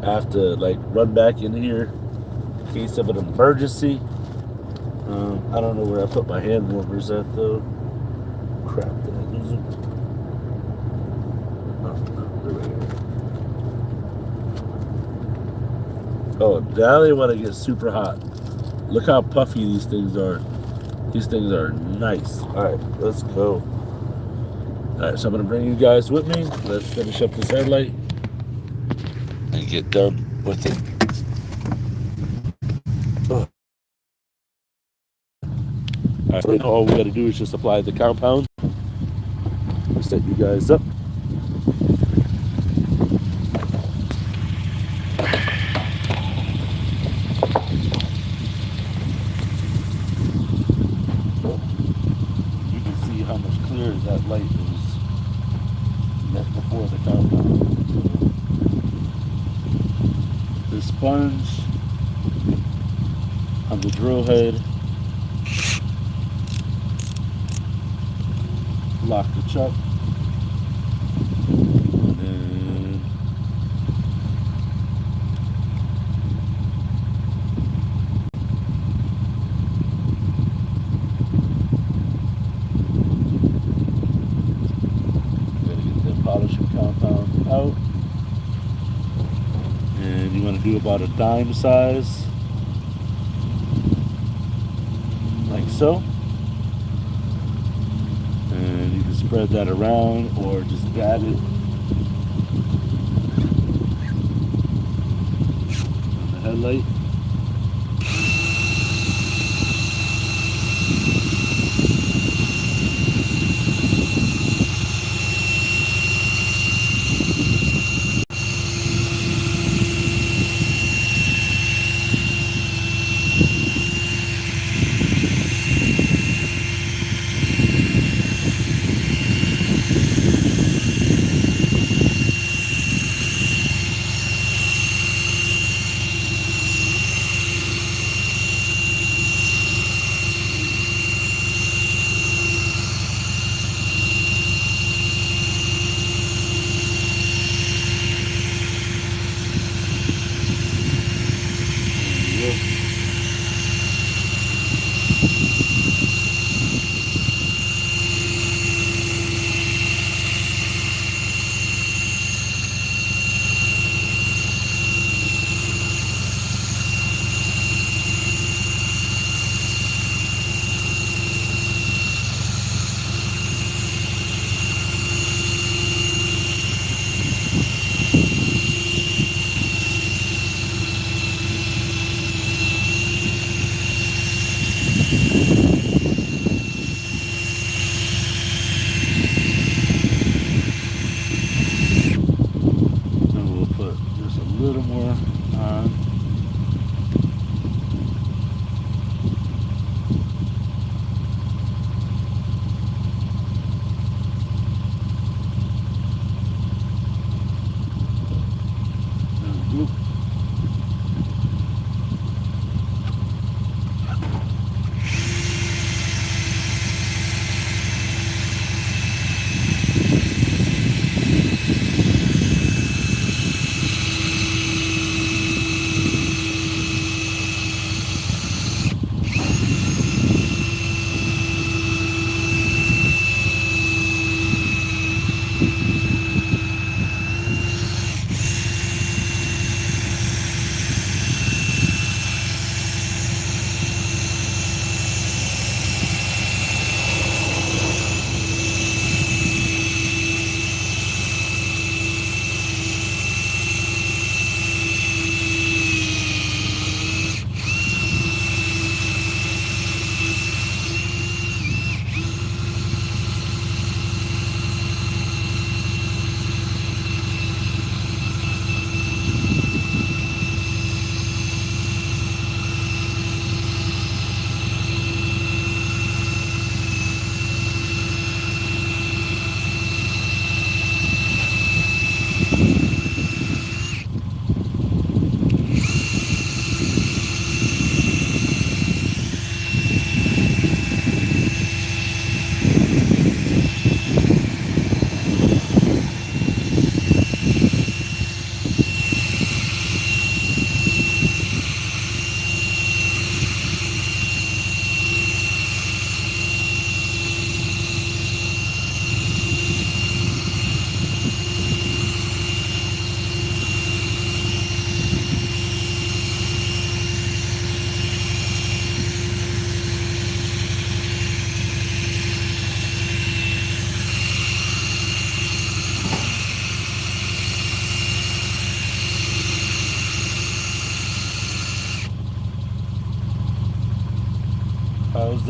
I have to like run back in here in case of an emergency. I don't know where I put my hand warmers at though. Crap, did I lose them? Oh, no, they're right here. Oh, now they want to get super hot. Look how puffy these things are. These things are nice. Alright, let's go. Alright, so I'm going to bring you guys with me. Let's finish up this headlight and get done with it. Alright, so all we got to do is just apply the compound. Set you guys up. You can see how much clearer that light is. That's before the compound. The sponge on the drill head. Lock the chuck. And then gotta get the polishing compound out. And you want to do about a dime size, like so. And you can spread that around or just dab it on the headlight.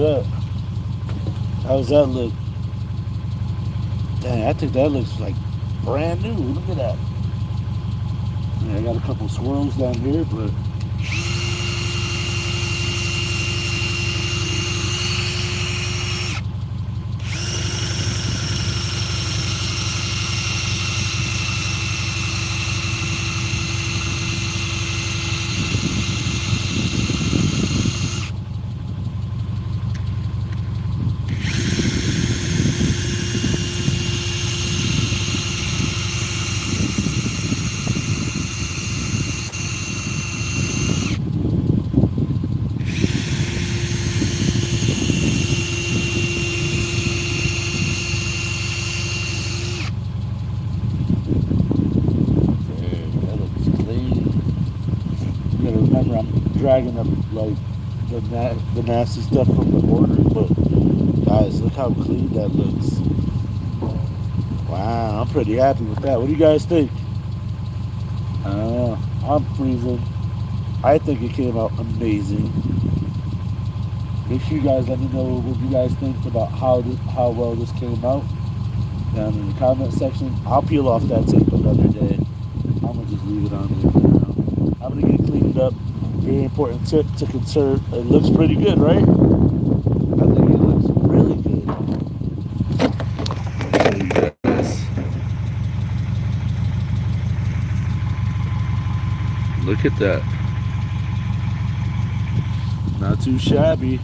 that? How's that look? Dang, I think that looks like brand new. Look at that. Yeah, I got a couple swirls down here, but dang, that looks clean. You gotta remember, I'm dragging up like the nasty stuff from the border, but guys, look how clean that looks. Wow, I'm pretty happy with that. What do you guys think? I'm freezing. I think it came out amazing. Make sure you guys let me know what you guys think about how well this came out down in the comment section. I'll peel off that tape another day. I'm gonna just leave it on there for now. I'm gonna get it cleaned up. Very important tip to conserve. It looks pretty good, right? I think it looks really good. Let me show you guys. Look at that. Not too shabby.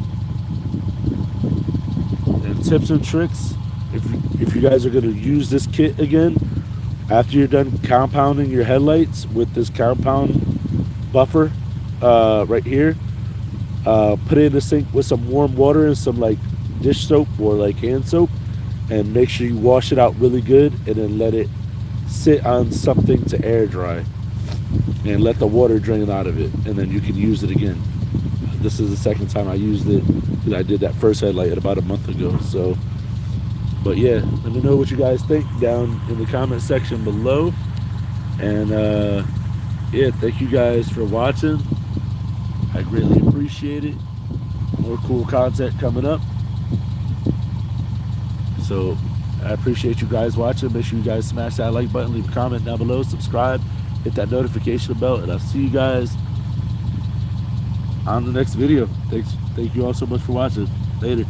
And tips and tricks, if you guys are going to use this kit again, after you're done compounding your headlights with this compound buffer right here, put it in the sink with some warm water and some like dish soap or like hand soap, and make sure you wash it out really good, and then let it sit on something to air dry and let the water drain out of it, and then you can use it again. This is the second time I used it, because I did that first headlight about a month ago. So, but yeah, let me know what you guys think down in the comment section below. And yeah, thank you guys for watching. I greatly appreciate it. More cool content coming up. So I appreciate you guys watching. Make sure you guys smash that like button, leave a comment down below, subscribe, hit that notification bell, and I'll see you guys on the next video. Thank you all so much for watching. Later.